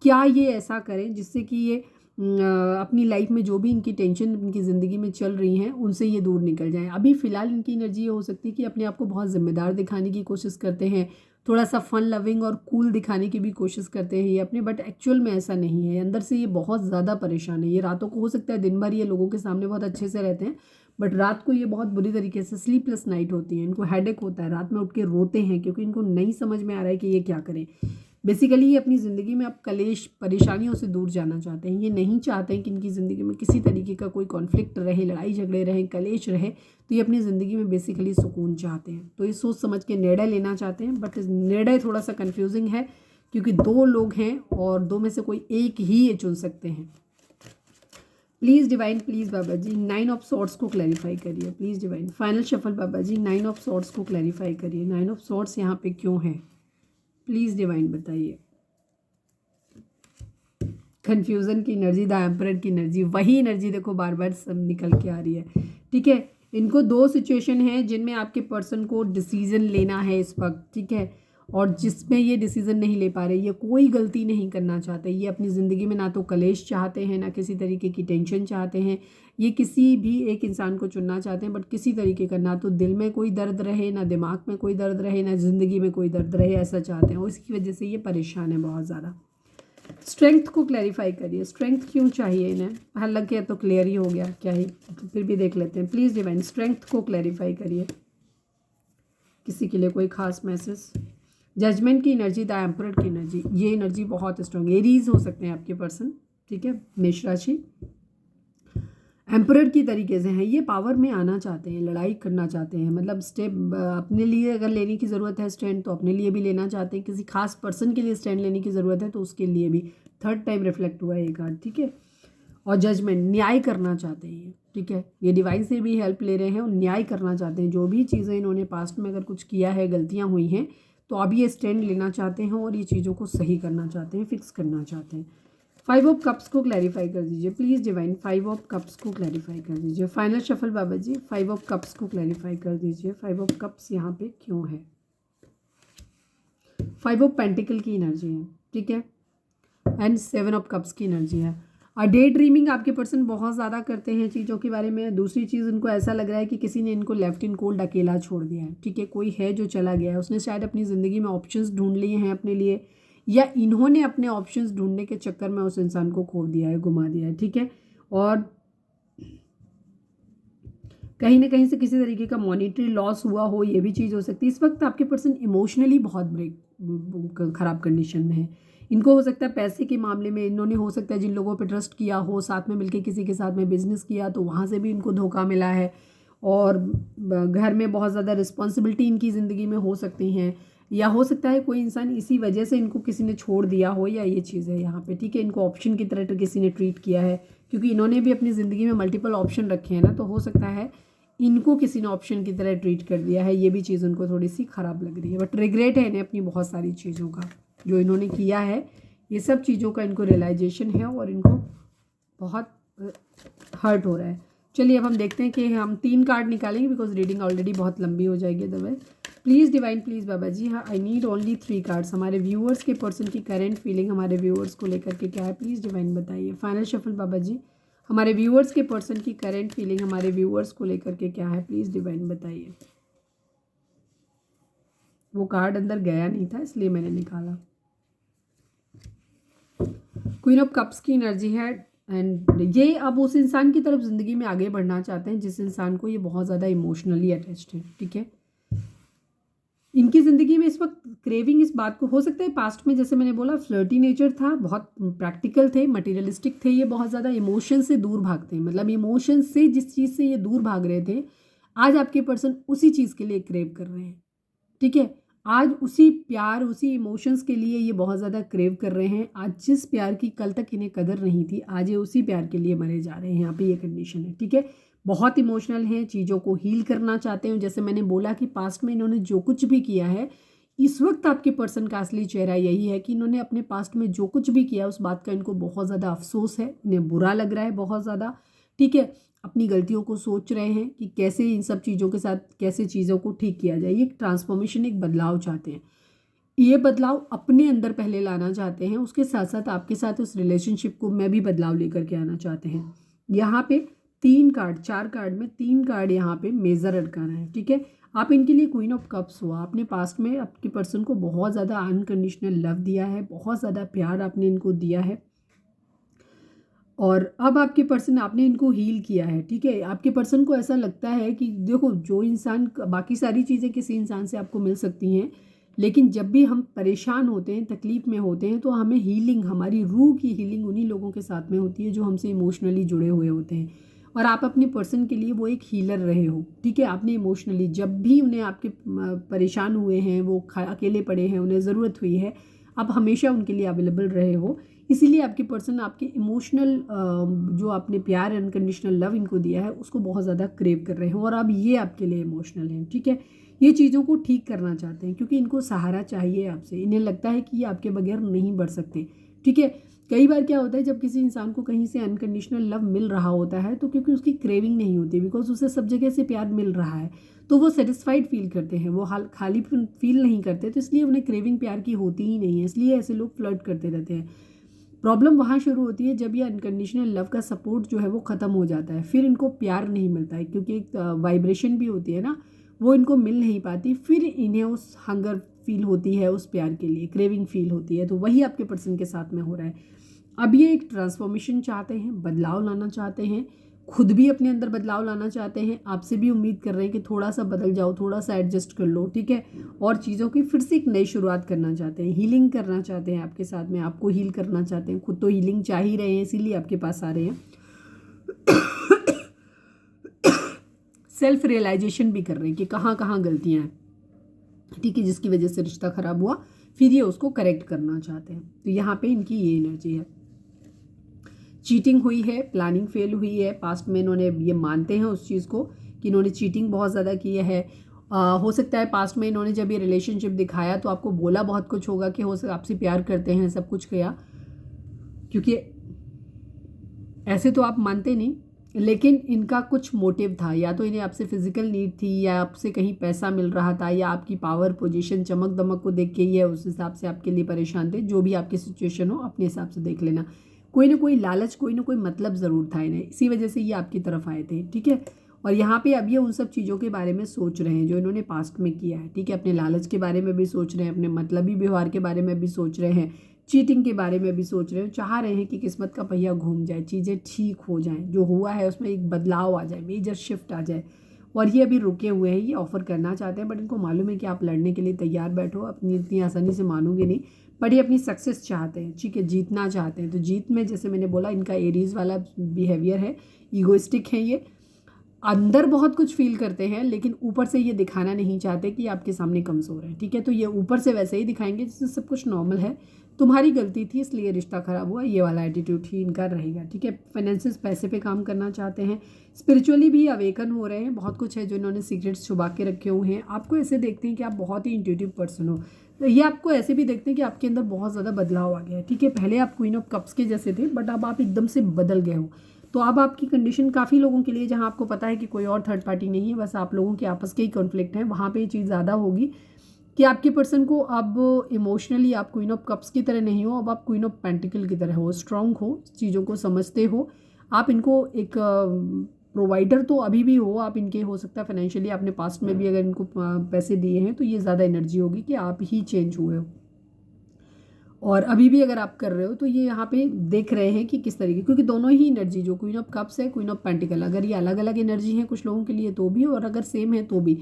क्या ये ऐसा करें जिससे कि ये अपनी लाइफ में जो भी इनकी टेंशन इनकी ज़िंदगी में चल रही हैं उनसे ये दूर निकल जाएं। अभी फ़िलहाल इनकी एनर्जी ये हो सकती है कि अपने आप को बहुत ज़िम्मेदार दिखाने की कोशिश करते हैं, थोड़ा सा फन लविंग और कूल दिखाने की भी कोशिश करते हैं ये अपने, बट एक्चुअल में ऐसा नहीं है। अंदर से ये बहुत ज़्यादा परेशान है। ये रातों को हो सकता है दिन भर ये लोगों के सामने बहुत अच्छे से रहते हैं, बट रात को ये बहुत बुरी तरीके से स्लीपलेस नाइट होती है, इनको हेडेक होता है, रात में उठ के रोते हैं क्योंकि इनको नहीं समझ में आ रहा है कि ये क्या करें। बेसिकली ये अपनी ज़िंदगी में अब कलेश परेशानियों से दूर जाना चाहते हैं। ये नहीं चाहते हैं कि इनकी ज़िंदगी में किसी तरीके का कोई कॉन्फ्लिक्ट रहे, लड़ाई झगड़े रहे, कलेश रहे। तो ये अपनी ज़िंदगी में बेसिकली सुकून चाहते हैं, तो ये सोच समझ के निर्णय लेना चाहते हैं, बट निर्णय थोड़ा सा कन्फ्यूजिंग है क्योंकि 2 लोग हैं और 2 में से कोई एक ही ये चुन सकते हैं। प्लीज़ डिवाइन, प्लीज़ बाबा जी 9 ऑफ सॉर्ड्स को क्लैरिफाई करिए। प्लीज़ डिवाइन, फाइनल शफल बाबा जी 9 ऑफ सॉर्ड्स को क्लैरिफाई करिए। 9 ऑफ सॉर्ड्स यहाँ पे क्यों है, प्लीज़ डिवाइन बताइए। कन्फ्यूज़न की एनर्जी, द एम्परर की एनर्जी, वही एनर्जी देखो बार बार सब निकल के आ रही है। ठीक है, इनको 2 सिचुएशन है जिनमें आपके पर्सन को डिसीजन लेना है इस वक्त। ठीक है, और जिसमें ये डिसीज़न नहीं ले पा रहे, ये कोई गलती नहीं करना चाहते, ये अपनी ज़िंदगी में ना तो कलेश चाहते हैं, ना किसी तरीके की टेंशन चाहते हैं। ये किसी भी एक इंसान को चुनना चाहते हैं, बट किसी तरीके का ना तो दिल में कोई दर्द रहे, ना दिमाग में कोई दर्द रहे, ना ज़िंदगी में कोई दर्द रहे, ऐसा चाहते हैं। और इसकी वजह से ये परेशान है बहुत ज़्यादा। स्ट्रेंथ को क्लैरिफाई करिए, स्ट्रेंथ क्यों चाहिए इन्हें। हालांकि तो क्लियर ही हो गया, क्या ही, फिर भी देख लेते हैं। प्लीज़ डिवाइन स्ट्रेंथ को क्लैरिफाई करिए, किसी के लिए कोई खास मैसेज। जजमेंट की एनर्जी, द एम्परर की एनर्जी, ये एनर्जी बहुत स्ट्रॉन्ग, एरीज हो सकते हैं आपके पर्सन। ठीक है, मेष राशि एम्परर की तरीके से हैं, ये पावर में आना चाहते हैं, लड़ाई करना चाहते हैं, मतलब स्टेप अपने लिए अगर लेने की ज़रूरत है स्टैंड तो अपने लिए भी लेना चाहते हैं, किसी खास पर्सन के लिए स्टैंड लेने की ज़रूरत है तो उसके लिए भी। 3rd टाइम रिफ्लेक्ट हुआ है ये कार्ड। ठीक है, और जजमेंट, न्याय करना चाहते हैं ये। ठीक है, ये डिवाइन से भी हेल्प ले रहे हैं और न्याय करना चाहते हैं। जो भी चीज़ें इन्होंने पास्ट में अगर कुछ किया है, गलतियाँ हुई हैं, तो अब ये स्टैंड लेना चाहते हैं और ये चीज़ों को सही करना चाहते हैं, फिक्स करना चाहते हैं। 5 ऑफ कप्स को क्लैरिफाई कर दीजिए प्लीज़ डिवाइन, 5 ऑफ कप्स को क्लैरिफाई कर दीजिए। फाइनल शफल बाबा जी 5 ऑफ कप्स को क्लैरिफाई कर दीजिए। 5 ऑफ कप्स यहाँ पे क्यों है। 5 ऑफ पेंटिकल की एनर्जी है। ठीक है, एंड 7 ऑफ कप्स की एनर्जी है। डे ड्रीमिंग आपके पर्सन बहुत ज़्यादा करते हैं चीज़ों के बारे में। दूसरी चीज़, उनको ऐसा लग रहा है कि किसी ने इनको लेफ्ट इन कोल्ड अकेला छोड़ दिया है। ठीक है, कोई है जो चला गया है, उसने शायद अपनी ज़िंदगी में ऑप्शंस ढूंढ लिए हैं अपने लिए, या इन्होंने अपने ऑप्शंस ढूंढने के चक्कर में उस इंसान को खो दिया है, घुमा दिया है। ठीक है, और कहीं ना कहीं से किसी तरीके का मॉनिटरी लॉस हुआ हो, ये भी चीज़ हो सकती है। इस वक्त आपके पर्सन इमोशनली बहुत ख़राब कंडीशन में है। इनको हो सकता है पैसे के मामले में, इन्होंने हो सकता है जिन लोगों पे ट्रस्ट किया हो, साथ में मिलके किसी के साथ में बिजनेस किया, तो वहाँ से भी इनको धोखा मिला है। और घर में बहुत ज़्यादा रिस्पॉन्सिबिलिटी इनकी ज़िंदगी में हो सकती हैं, या हो सकता है कोई इंसान इसी वजह से इनको किसी ने छोड़ दिया हो, या ये चीज़ है यहाँ पे। ठीक है, इनको ऑप्शन की तरह किसी ने ट्रीट किया है, क्योंकि इन्होंने भी अपनी ज़िंदगी में मल्टीपल ऑप्शन रखे हैं ना, तो हो सकता है इनको किसी ने ऑप्शन की तरह ट्रीट कर दिया है। ये भी चीज़ उनको थोड़ी सी ख़राब लग रही है, बट रिग्रेट है इन्हें अपनी बहुत सारी चीज़ों का जो इन्होंने किया है। ये सब चीज़ों का इनको रियलाइजेशन है और इनको बहुत हर्ट हो रहा है। चलिए अब हम देखते हैं कि हम 3 कार्ड निकालेंगे, बिकॉज रीडिंग ऑलरेडी बहुत लंबी हो जाएगी अदरवाइज। प्लीज़ डिवाइन, प्लीज़ बाबा जी, हाँ आई नीड ओनली 3 कार्ड्स। हमारे व्यूअर्स के पर्सन की करेंट फीलिंग हमारे व्यूअर्स को लेकर के क्या है, प्लीज़ डिवाइन बताइए। फाइनल शफल बाबा जी, हमारे व्यूअर्स के पर्सन की करेंट फीलिंग हमारे व्यूअर्स को लेकर के क्या है, प्लीज़ डिवाइन बताइए। वो कार्ड अंदर गया नहीं था इसलिए मैंने निकाला। क्वीन ऑफ कप्स की एनर्जी है एंड ये अब उस इंसान की तरफ ज़िंदगी में आगे बढ़ना चाहते हैं जिस इंसान को ये बहुत ज़्यादा इमोशनली अटैच्ड है। ठीक है, इनकी ज़िंदगी में इस वक्त क्रेविंग इस बात को, हो सकता है पास्ट में जैसे मैंने बोला फ्लर्टी नेचर था, बहुत प्रैक्टिकल थे, मटेरियलिस्टिक थे, ये बहुत ज़्यादा इमोशन से दूर भागते हैं, मतलब इमोशन से जिस चीज़ से ये दूर भाग रहे थे आज आपके पर्सन उसी चीज़ के लिए क्रेव कर रहे हैं। ठीक है, आज उसी प्यार उसी इमोशंस के लिए ये बहुत ज़्यादा क्रेव कर रहे हैं। आज जिस प्यार की कल तक इन्हें कदर नहीं थी आज ये उसी प्यार के लिए मरे जा रहे हैं। यहाँ पे ये कंडीशन है। ठीक है, बहुत इमोशनल हैं, चीज़ों को हील करना चाहते हैं। जैसे मैंने बोला कि पास्ट में इन्होंने जो कुछ भी किया है, इस वक्त आपके पर्सन का असली चेहरा यही है कि इन्होंने अपने पास्ट में जो कुछ भी किया उस बात का इनको बहुत ज़्यादा अफसोस है, इन्हें बुरा लग रहा है बहुत ज़्यादा। ठीक है, अपनी गलतियों को सोच रहे हैं कि कैसे इन सब चीज़ों के साथ कैसे चीज़ों को ठीक किया जाए। ये एक ट्रांसफॉर्मेशन, एक बदलाव चाहते हैं। ये बदलाव अपने अंदर पहले लाना चाहते हैं, उसके साथ साथ आपके साथ उस रिलेशनशिप को में भी बदलाव लेकर के आना चाहते हैं। यहाँ पे 3 कार्ड, 4 कार्ड में 3 कार्ड यहाँ पे मेजर अड़काना है। ठीक है, आप इनके लिए क्वीन ऑफ कप्स हुआ। आपने पास्ट में आपके पर्सन को बहुत ज़्यादा अनकंडीशनल लव दिया है, बहुत ज़्यादा प्यार आपने इनको दिया है और अब आपके पर्सन, आपने इनको हील किया है। ठीक है, आपके पर्सन को ऐसा लगता है कि देखो जो इंसान, बाकी सारी चीज़ें किसी इंसान से आपको मिल सकती हैं लेकिन जब भी हम परेशान होते हैं, तकलीफ़ में होते हैं तो हमें हीलिंग, हमारी रूह की हीलिंग उन्हीं लोगों के साथ में होती है जो हमसे इमोशनली जुड़े हुए होते हैं। और आप अपने पर्सन के लिए वो एक हीलर रहे हो। ठीक है, आपने इमोशनली जब भी उन्हें आपके परेशान हुए हैं, वो अकेले पड़े हैं, उन्हें ज़रूरत हुई है, आप हमेशा उनके लिए अवेलेबल रहे हो। इसीलिए आपके पर्सन आपके इमोशनल जो आपने प्यार, अनकंडीशनल लव इनको दिया है उसको बहुत ज़्यादा क्रेव कर रहे हैं और अब ये आपके लिए इमोशनल हैं। ठीक है, ये चीज़ों को ठीक करना चाहते हैं क्योंकि इनको सहारा चाहिए आपसे। इन्हें लगता है कि ये आपके बगैर नहीं बढ़ सकते। ठीक है, कई बार क्या होता है जब किसी इंसान को कहीं से अनकंडीशनल लव मिल रहा होता है तो क्योंकि उसकी क्रेविंग नहीं होती, बिकॉज उसे सब जगह से प्यार मिल रहा है तो वो सेटिस्फाइड फील करते हैं, वो खाली फील नहीं करते, तो इसलिए उन्हें क्रेविंग प्यार की होती ही नहीं है। इसलिए ऐसे लोग फ्लर्ट करते रहते हैं। प्रॉब्लम वहाँ शुरू होती है जब ये अनकंडीशनल लव का सपोर्ट जो है वो ख़त्म हो जाता है, फिर इनको प्यार नहीं मिलता है क्योंकि एक वाइब्रेशन भी होती है ना, वो इनको मिल नहीं पाती, फिर इन्हें उस हंगर फील होती है, उस प्यार के लिए क्रेविंग फील होती है। तो वही आपके पर्सन के साथ में हो रहा है। अब ये एक ट्रांसफॉर्मेशन चाहते हैं, बदलाव लाना चाहते हैं, खुद भी अपने अंदर बदलाव लाना चाहते हैं, आपसे भी उम्मीद कर रहे हैं कि थोड़ा सा बदल जाओ, थोड़ा सा एडजस्ट कर लो। ठीक है, और चीज़ों की फिर से एक नई शुरुआत करना चाहते हैं, हीलिंग करना चाहते हैं आपके साथ में, आपको हील करना चाहते हैं। खुद तो हीलिंग चाह ही रहे हैं इसीलिए आपके पास आ रहे हैं। सेल्फ रियलाइजेशन भी कर रहे हैं कि कहाँ कहाँ गलतियाँ हैं। ठीक है, जिसकी वजह से रिश्ता ख़राब हुआ, फिर ये उसको करेक्ट करना चाहते हैं। तो यहाँ पे इनकी ये एनर्जी है। चीटिंग हुई है, प्लानिंग फेल हुई है, पास्ट में इन्होंने ये मानते हैं उस चीज़ को कि इन्होंने चीटिंग बहुत ज़्यादा की है। हो सकता है पास्ट में इन्होंने जब ये रिलेशनशिप दिखाया तो आपको बोला बहुत कुछ होगा कि हो सकता आपसे प्यार करते हैं, सब कुछ किया, क्योंकि ऐसे तो आप मानते नहीं, लेकिन इनका कुछ मोटिव था, या तो इन्हें आपसे फिजिकल नीड थी, या आपसे कहीं पैसा मिल रहा था, या आपकी पावर पोजीशन चमक दमक को देख के ही है उस हिसाब से आपके लिए परेशान थे। जो भी आपकी सिचुएशन हो अपने हिसाब से देख लेना। कोई ना कोई लालच, कोई ना कोई मतलब ज़रूर था इन्हें, इसी वजह से ये आपकी तरफ आए थे। ठीक है, और यहाँ पे अब ये उन सब चीज़ों के बारे में सोच रहे हैं जो इन्होंने पास्ट में किया है। ठीक है, अपने लालच के बारे में भी सोच रहे हैं, अपने मतलबी व्यवहार के बारे में भी सोच रहे हैं, चीटिंग के बारे में भी सोच रहे हो, चाह रहे हैं कि किस्मत का पहिया घूम जाए, चीज़ें ठीक हो जाएं, जो हुआ है उसमें एक बदलाव आ जाए, मेजर शिफ्ट आ जाए। और ये अभी रुके हुए हैं, ये ऑफर करना चाहते हैं, बट इनको मालूम है कि आप लड़ने के लिए तैयार बैठो, अपनी इतनी आसानी से मानोगे नहीं, बट ये अपनी सक्सेस चाहते हैं। ठीक है, जीतना चाहते हैं। तो जीत में जैसे मैंने बोला इनका एरीज वाला बिहेवियर है, ईगोइस्टिक है, ये अंदर बहुत कुछ फील करते हैं लेकिन ऊपर से ये दिखाना नहीं चाहते कि आपके सामने कमज़ोर है। ठीक है, तो ये ऊपर से वैसे ही दिखाएंगे जिससे सब कुछ नॉर्मल है, तुम्हारी गलती थी इसलिए रिश्ता ख़राब हुआ, ये वाला एटीट्यूड ही इनका रहेगा। ठीक है, फाइनेंसिस, पैसे पे काम करना चाहते हैं, स्पिरिचुअली भी अवेकन हो रहे हैं, बहुत कुछ है जो इन्होंने सीक्रेट्स छुपा के रखे हुए हैं। आपको ऐसे देखते हैं कि आप बहुत ही इंट्यूटिव पर्सन हो, तो ये आपको ऐसे भी देखते हैं कि आपके अंदर बहुत ज़्यादा बदलाव आ गया है। ठीक है, पहले आप क्वीन ऑफ कप्स के जैसे थे बट अब आप एकदम से बदल गए हो। तो अब आपकी कंडीशन काफ़ी लोगों के लिए, जहाँ आपको पता है कि कोई और थर्ड पार्टी नहीं है, बस आप लोगों के आपस के ही कॉन्फ्लिक्ट हैं, वहाँ पे ये चीज़ ज़्यादा होगी कि आपके पर्सन को अब इमोशनली आप क्वीन ऑफ कप्स की तरह नहीं हो, अब आप क्वीन ऑफ पेंटिकल की तरह हो, स्ट्रांग हो, चीज़ों को समझते हो, आप इनको एक प्रोवाइडर तो अभी भी हो आप इनके, हो सकता है फाइनेंशियली आपने पास्ट में भी अगर इनको पैसे दिए हैं तो ये ज़्यादा एनर्जी होगी कि आप ही चेंज हुए हो। और अभी भी अगर आप कर रहे हो तो ये यहाँ पे देख रहे हैं कि किस तरीके, क्योंकि दोनों ही एनर्जी जो क्वीन ऑफ कप्स है, क्वीन ऑफ पेंटिकल, अगर ये अलग अलग एनर्जी है कुछ लोगों के लिए तो भी, और अगर सेम है तो भी,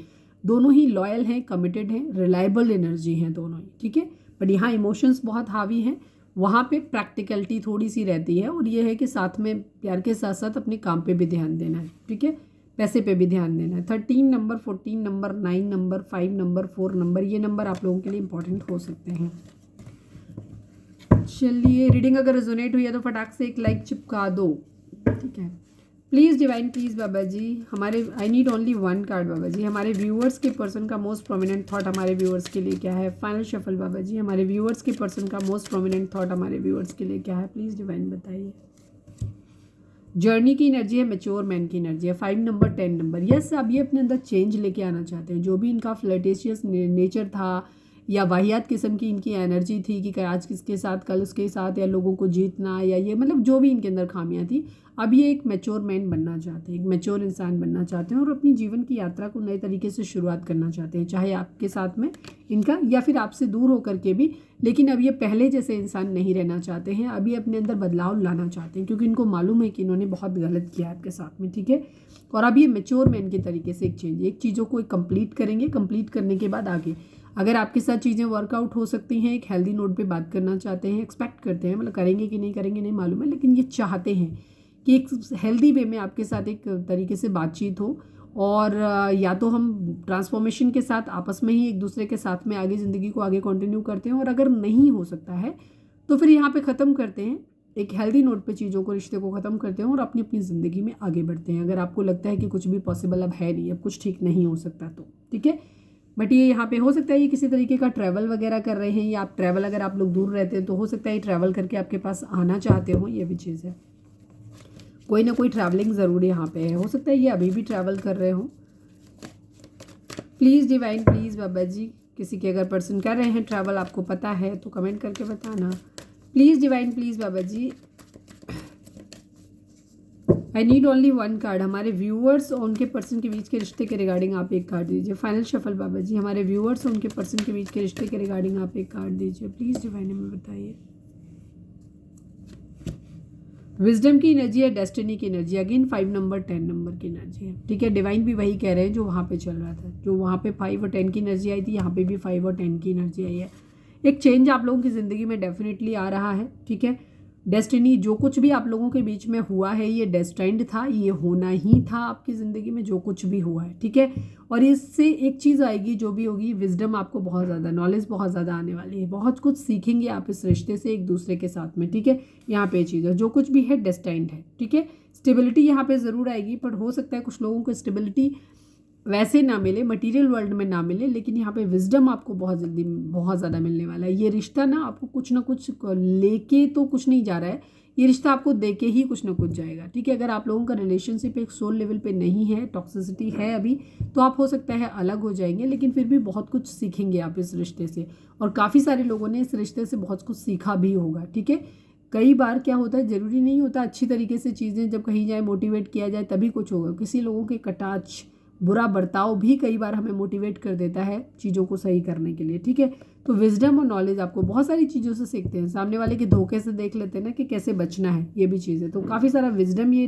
दोनों ही लॉयल हैं, कमिटेड हैं, रिलायबल एनर्जी हैं दोनों ही, ठीक है। बट यहाँ इमोशंस बहुत हावी हैं, वहाँ पे प्रैक्टिकलिटी थोड़ी सी रहती है, और ये है कि साथ में प्यार के साथ साथ अपने काम पे भी ध्यान देना है, ठीक है, पैसे पे भी ध्यान देना है। 13 number, 14 number, 9 number, 5 number, 4 number, ये नंबर आप लोगों के लिए इंपॉर्टेंट हो सकते हैं। चलिए, रीडिंग अगर रेजोनेट हुई है तो फटाक से एक लाइक चिपका दो, ठीक है। प्लीज़ डिवाइन प्लीज़ बाबा जी, हमारे I need only one card Baba ji, हमारे व्यूअर्स के पर्सन का मोस्ट प्रोमिनेंट थॉट हमारे व्यूअर्स के लिए क्या है। फाइनल शफल बाबा जी, हमारे व्यूअर्स के पर्सन का मोस्ट प्रोमिनेंट थॉट हमारे व्यूअर्स के लिए क्या है, प्लीज़ डिवाइन बताइए। जर्नी की एनर्जी है, मैच्योर मैन की एनर्जी है, 5 नंबर, 10 नंबर। यस, अब ये अपने अंदर चेंज लेके आना चाहते हैं। जो भी इनका फ्लर्टेशियस नेचर था या वाहियात किस्म की इनकी एनर्जी थी कि आज किसके साथ कल उसके साथ, या लोगों को जीतना, या ये मतलब जो भी इनके अंदर खामियां थी, अब ये एक मैच्योर मैन बनना चाहते हैं, एक मैच्योर इंसान बनना चाहते हैं और अपनी जीवन की यात्रा को नए तरीके से शुरुआत करना चाहते हैं, चाहे आपके साथ में इनका या फिर आपसे दूर होकर के भी। लेकिन अब ये पहले जैसे इंसान नहीं रहना चाहते हैं, अभी अपने अंदर बदलाव लाना चाहते हैं, क्योंकि इनको मालूम है कि इन्होंने बहुत गलत किया आपके साथ में, ठीक है। और अब ये मैच्योर मैन के तरीके से एक चेंज, एक चीज़ों को कंप्लीट करेंगे, कंप्लीट करने के बाद आगे अगर आपके साथ चीज़ें वर्कआउट हो सकती हैं, एक हेल्दी नोट पे बात करना चाहते हैं, एक्सपेक्ट करते हैं, मतलब करेंगे कि नहीं करेंगे नहीं मालूम है, लेकिन ये चाहते हैं कि एक हेल्दी वे में आपके साथ एक तरीके से बातचीत हो, और या तो हम ट्रांसफॉर्मेशन के साथ आपस में ही एक दूसरे के साथ में आगे ज़िंदगी को आगे कंटिन्यू करते हैं, और अगर नहीं हो सकता है तो फिर यहाँ पे ख़त्म करते हैं, एक हेल्दी नोट पे चीज़ों को, रिश्ते को ख़त्म करते हैं और अपनी अपनी ज़िंदगी में आगे बढ़ते हैं। अगर आपको लगता है कि कुछ भी पॉसिबल अब है नहीं, अब कुछ ठीक नहीं हो सकता तो ठीक है। बट ये यहाँ पे हो सकता है ये किसी तरीके का ट्रैवल वगैरह कर रहे हैं, या आप ट्रैवल, अगर आप लोग दूर रहते हैं तो हो सकता है ये ट्रैवल करके आपके पास आना चाहते हो, ये भी चीज़ है। कोई ना कोई ट्रैवलिंग ज़रूर यहाँ पे है, हो सकता है ये अभी भी ट्रैवल कर रहे हो। प्लीज़ डिवाइन प्लीज़ बाबा जी, किसी के अगर पर्सन कर रहे हैं ट्रैवल, आपको पता है तो कमेंट करके बताना। प्लीज़ डिवाइन प्लीज़ बाबा जी, I need only one card, हमारे व्यूअर्स और उनके पर्सन के बीच के रिश्ते के रिगार्डिंग आप एक कार्ड दीजिए। फाइनल शफल बाबा जी, हमारे व्यूअर्स और उनके पर्सन के बीच के रिश्ते के रिगार्डिंग आप एक कार्ड दीजिए प्लीज़ डिवाइन, हमें बताइए। विजडम की एनर्जी है, डेस्टिनी की एनर्जी, अगेन 5 नंबर 10 नंबर की एनर्जी है, ठीक है। डिवाइन भी वही कह रहे हैं जो वहाँ पे चल रहा था, जो वहाँ पे 5 और 10 की एनर्जी आई थी, यहाँ पे भी 5 और 10 की एनर्जी आई है। एक चेंज आप लोगों की ज़िंदगी में डेफिनेटली आ रहा है, ठीक है। डेस्टिनी, जो कुछ भी आप लोगों के बीच में हुआ है ये डेस्टाइंड था, ये होना ही था आपकी ज़िंदगी में जो कुछ भी हुआ है, ठीक है। और इससे एक चीज़ आएगी, जो भी होगी, विजडम आपको बहुत ज़्यादा, नॉलेज बहुत ज़्यादा आने वाली है, बहुत कुछ सीखेंगे आप इस रिश्ते से एक दूसरे के साथ में, ठीक है। यहाँ पे चीज़ है, जो कुछ भी है डेस्टाइंड है, ठीक है। स्टेबिलिटी यहाँ पे ज़रूर आएगी, पर हो सकता है कुछ लोगों को स्टेबिलिटी वैसे ना मिले, मटेरियल वर्ल्ड में ना मिले, लेकिन यहाँ पे विजडम आपको बहुत जल्दी बहुत ज़्यादा मिलने वाला है। ये रिश्ता ना आपको कुछ ना कुछ लेके तो कुछ नहीं जा रहा है, ये रिश्ता आपको देके ही कुछ ना कुछ जाएगा, ठीक है। अगर आप लोगों का रिलेशनशिप एक सोल लेवल पे नहीं है, टॉक्सिसिटी है अभी, तो आप हो सकता है अलग हो जाएंगे, लेकिन फिर भी बहुत कुछ सीखेंगे आप इस रिश्ते से, और काफ़ी सारे लोगों ने इस रिश्ते से बहुत कुछ सीखा भी होगा, ठीक है। कई बार क्या होता है, ज़रूरी नहीं होता अच्छी तरीके से चीज़ें जब कही जाए, मोटिवेट किया जाए तभी कुछ होगा। किसी लोगों के कटाक्ष, बुरा बर्ताव भी कई बार हमें मोटिवेट कर देता है चीज़ों को सही करने के लिए, ठीक है। तो विजडम और नॉलेज आपको बहुत सारी चीज़ों से सीखते हैं, सामने वाले के धोखे से देख लेते हैं ना कि कैसे बचना है, ये भी चीज़ है। तो काफ़ी सारा विजडम ये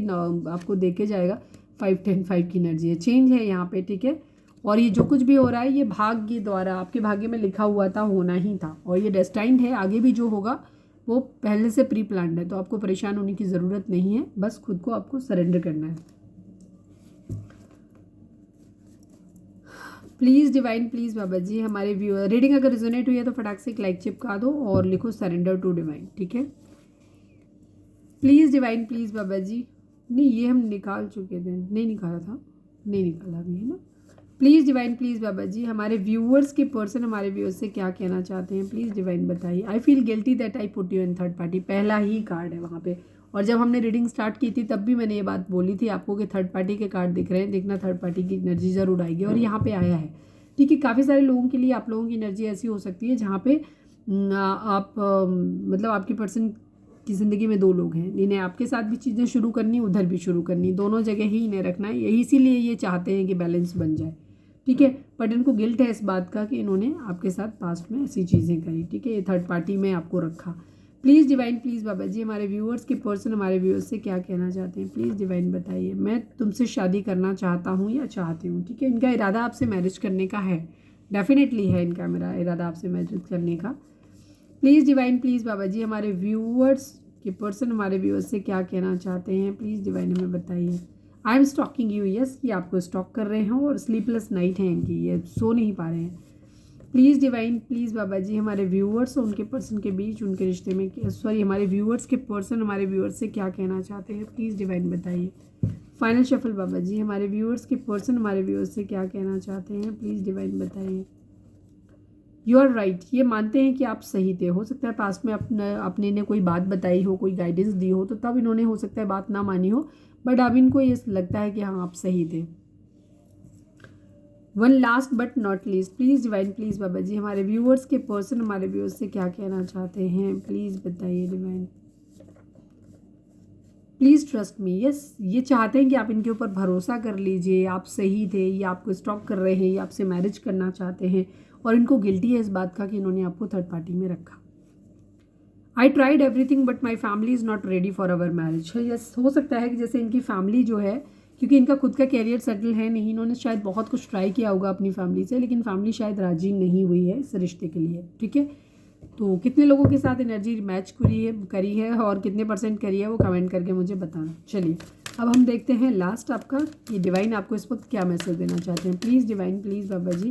आपको देखे जाएगा। 5 10 5 की एनर्जी है, चेंज है यहाँ पे, ठीक है। और ये जो कुछ भी हो रहा है ये भाग्य द्वारा, आपके भाग्य में लिखा हुआ था, होना ही था, और ये डेस्टाइंड है। आगे भी जो होगा वो पहले से प्री प्लान्ड है, तो आपको परेशान होने की ज़रूरत नहीं है, बस खुद को आपको सरेंडर करना है। प्लीज़ डिवाइन प्लीज़ बाबा जी, हमारे व्यूअर, रीडिंग अगर रिजोनेट हुई है तो फटाक से एक लाइक चिपका दो और लिखो सरेंडर टू डिवाइन, ठीक है। प्लीज़ डिवाइन प्लीज़ बाबा जी, नहीं ये हम निकाल चुके थे, नहीं निकाला था, नहीं निकाला अभी, है ना। प्लीज़ डिवाइन प्लीज़ बाबा जी, हमारे व्यूअर्स के पर्सन हमारे व्यूअर्स से क्या कहना चाहते हैं, प्लीज़ डिवाइन बताइए। I feel guilty that I put you in third party, पहला ही कार्ड है वहाँ पे, और जब हमने रीडिंग स्टार्ट की थी तब भी मैंने ये बात बोली थी आपको कि थर्ड पार्टी के कार्ड दिख रहे हैं, देखना थर्ड पार्टी की एनर्जी ज़रूर आएगी, और यहाँ पे आया है, ठीक है। काफ़ी सारे लोगों के लिए आप लोगों की एनर्जी ऐसी हो सकती है जहाँ पे आप मतलब आपके पर्सन आपकी ज़िंदगी में दो लोग हैं, इन्हें आपके साथ भी चीज़ें शुरू करनी, उधर भी शुरू करनी, दोनों जगह ही इन्हें रखना है। यही इसीलिए ये चाहते हैं कि बैलेंस बन जाए, ठीक है। बट इनको गिल्ट है इस बात का कि इन्होंने आपके साथ पास्ट में ऐसी चीज़ें करी, ठीक है। ये थर्ड पार्टी में आपको रखा। प्लीज़ डिवाइन, प्लीज़ बाबा जी, हमारे व्यूअर्स के पर्सन हमारे व्यूअर्स से क्या कहना चाहते हैं, प्लीज़ डिवाइन बताइए। मैं तुमसे शादी करना चाहता हूँ या चाहती हूँ, ठीक है। इनका इरादा आपसे मैरिज करने का है, डेफिनेटली है इनका मेरा इरादा आपसे मैरिज करने का। प्लीज़ डिवाइन, प्लीज़ बाबा जी, हमारे व्यूअर्स के पर्सन हमारे व्यूअर्स से क्या कहना चाहते हैं, प्लीज़ डिवाइन हमें बताइए। I am stalking you, yes, ये आपको स्टॉक कर रहे हैं और स्लीपलेस नाइट है इनकी, ये सो नहीं पा रहे हैं। प्लीज़ डिवाइन, प्लीज़ बाबा जी, हमारे व्यूअर्स और उनके पर्सन के बीच उनके रिश्ते में, सॉरी, हमारे व्यूअर्स के पर्सन हमारे व्यूअर्स से क्या कहना चाहते हैं, प्लीज़ डिवाइन बताइए। फाइनल शफल बाबा जी, हमारे व्यूअर्स के पर्सन हमारे व्यूअर्स से क्या कहना चाहते हैं, प्लीज़ डिवाइन बताइए। यू आर राइट, ये मानते हैं कि आप सही थे। हो सकता है पास्ट में अपने ने कोई बात बताई हो, कोई गाइडेंस दी हो, तो तब इन्होंने हो सकता है बात ना मानी हो, बट अब इनको ये लगता है कि हाँ आप सही थे। One last but not least, please divine, please बाबा जी, हमारे व्यूअर्स के पर्सन हमारे व्यूअर्स से क्या कहना चाहते हैं, प्लीज़ बताइए divine. Please trust me, yes, ये चाहते हैं कि आप इनके ऊपर भरोसा कर लीजिए, आप सही थे, ये आपको स्टॉक कर रहे हैं, ये आपसे मैरिज करना चाहते हैं और इनको गिल्टी है इस बात का कि इन्होंने आपको थर्ड पार्टी में रखा। I tried everything but my family is not ready for our marriage. Yes, हो सकता है कि जैसे इनकी फैमिली जो है, क्योंकि इनका खुद का कैरियर सेटल है नहीं, इन्होंने शायद बहुत कुछ ट्राई किया होगा अपनी फैमिली से, लेकिन फैमिली शायद राजी नहीं हुई है इस रिश्ते के लिए, ठीक है। तो कितने लोगों के साथ एनर्जी मैच करी है और कितने परसेंट करी है वो कमेंट करके मुझे बताना। चलिए अब हम देखते हैं लास्ट आपका, ये डिवाइन आपको इस वक्त क्या मैसेज देना चाहते हैं। Please divine, please Baba ji,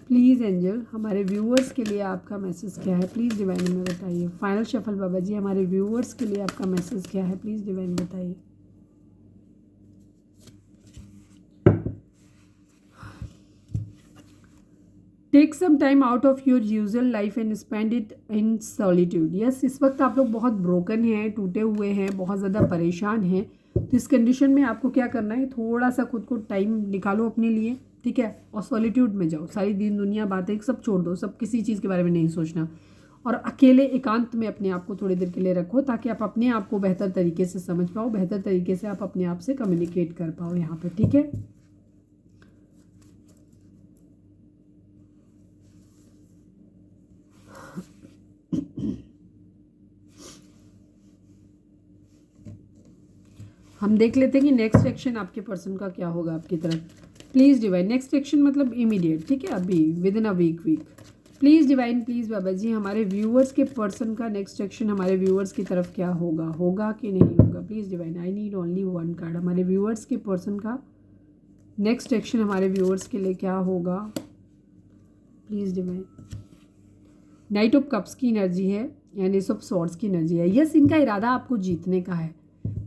please angel, हमारे व्यूअर्स के लिए आपका मैसेज क्या है, प्लीज़ डिवाइन हमें बताइए। फाइनल शफल बाबा जी, हमारे व्यूअर्स के लिए आपका मैसेज क्या है, प्लीज़ डिवाइन बताइए। Take some time out of your usual life and spend it in solitude. Yes, इस वक्त आप लोग बहुत ब्रोकन हैं, टूटे हुए हैं, बहुत ज़्यादा परेशान हैं। तो इस कंडीशन में आपको क्या करना है, थोड़ा सा खुद को टाइम निकालो अपने लिए, ठीक है, और सॉलिट्यूड में जाओ। सारी दिन दुनिया बातें सब छोड़ दो, सब किसी चीज़ के बारे में नहीं सोचना, और अकेले एकांत में अपने आप को थोड़ी देर के लिए रखो, ताकि आप अपने आप को बेहतर तरीके से समझ पाओ, बेहतर तरीके से आप अपने आप से कम्युनिकेट कर पाओ यहाँ पर, ठीक है। हम देख लेते हैं कि नेक्स्ट एक्शन आपके पर्सन का क्या होगा आपकी तरफ। प्लीज़ डिवाइन, नेक्स्ट एक्शन मतलब इमीडिएट, ठीक है, अभी within a week. Please divine, please बाबा जी, हमारे व्यूअर्स के पर्सन का नेक्स्ट एक्शन हमारे व्यूअर्स की तरफ क्या होगा कि नहीं होगा। Please divine, I need only one card. हमारे व्यूअर्स के पर्सन का नेक्स्ट एक्शन हमारे व्यूअर्स के लिए क्या होगा, please divine. Night of cups की एनर्जी है एंड एस ऑफ स्वॉर्ड्स की एनर्जी है। यस, इनका इरादा आपको जीतने का है,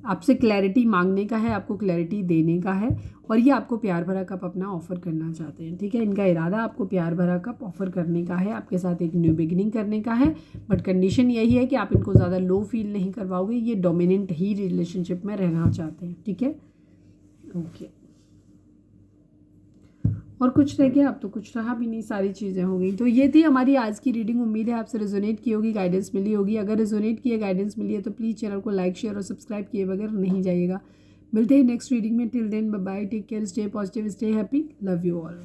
आपसे क्लैरिटी मांगने का है, आपको क्लैरिटी देने का है, और ये आपको प्यार भरा कप अपना ऑफर करना चाहते हैं, ठीक है। इनका इरादा आपको प्यार भरा कप ऑफर करने का है, आपके साथ एक न्यू बिगिनिंग करने का है, बट कंडीशन यही है कि आप इनको ज़्यादा लो फील नहीं करवाओगे, ये डोमिनेंट ही रिलेशनशिप में रहना चाहते हैं, ठीक है। ओके, और कुछ रह गया, अब तो कुछ रहा भी नहीं, सारी चीज़ें हो गई। तो ये थी हमारी आज की रीडिंग। उम्मीद है आपसे रेजोनेट की होगी, गाइडेंस मिली होगी। अगर रेजोनेट की है, गाइडेंस मिली है, तो प्लीज़ चैनल को लाइक, शेयर और सब्सक्राइब किए बगैर नहीं जाइएगा। मिलते हैं नेक्स्ट रीडिंग में। Till then bye bye, take care, stay positive, stay happy, love you all.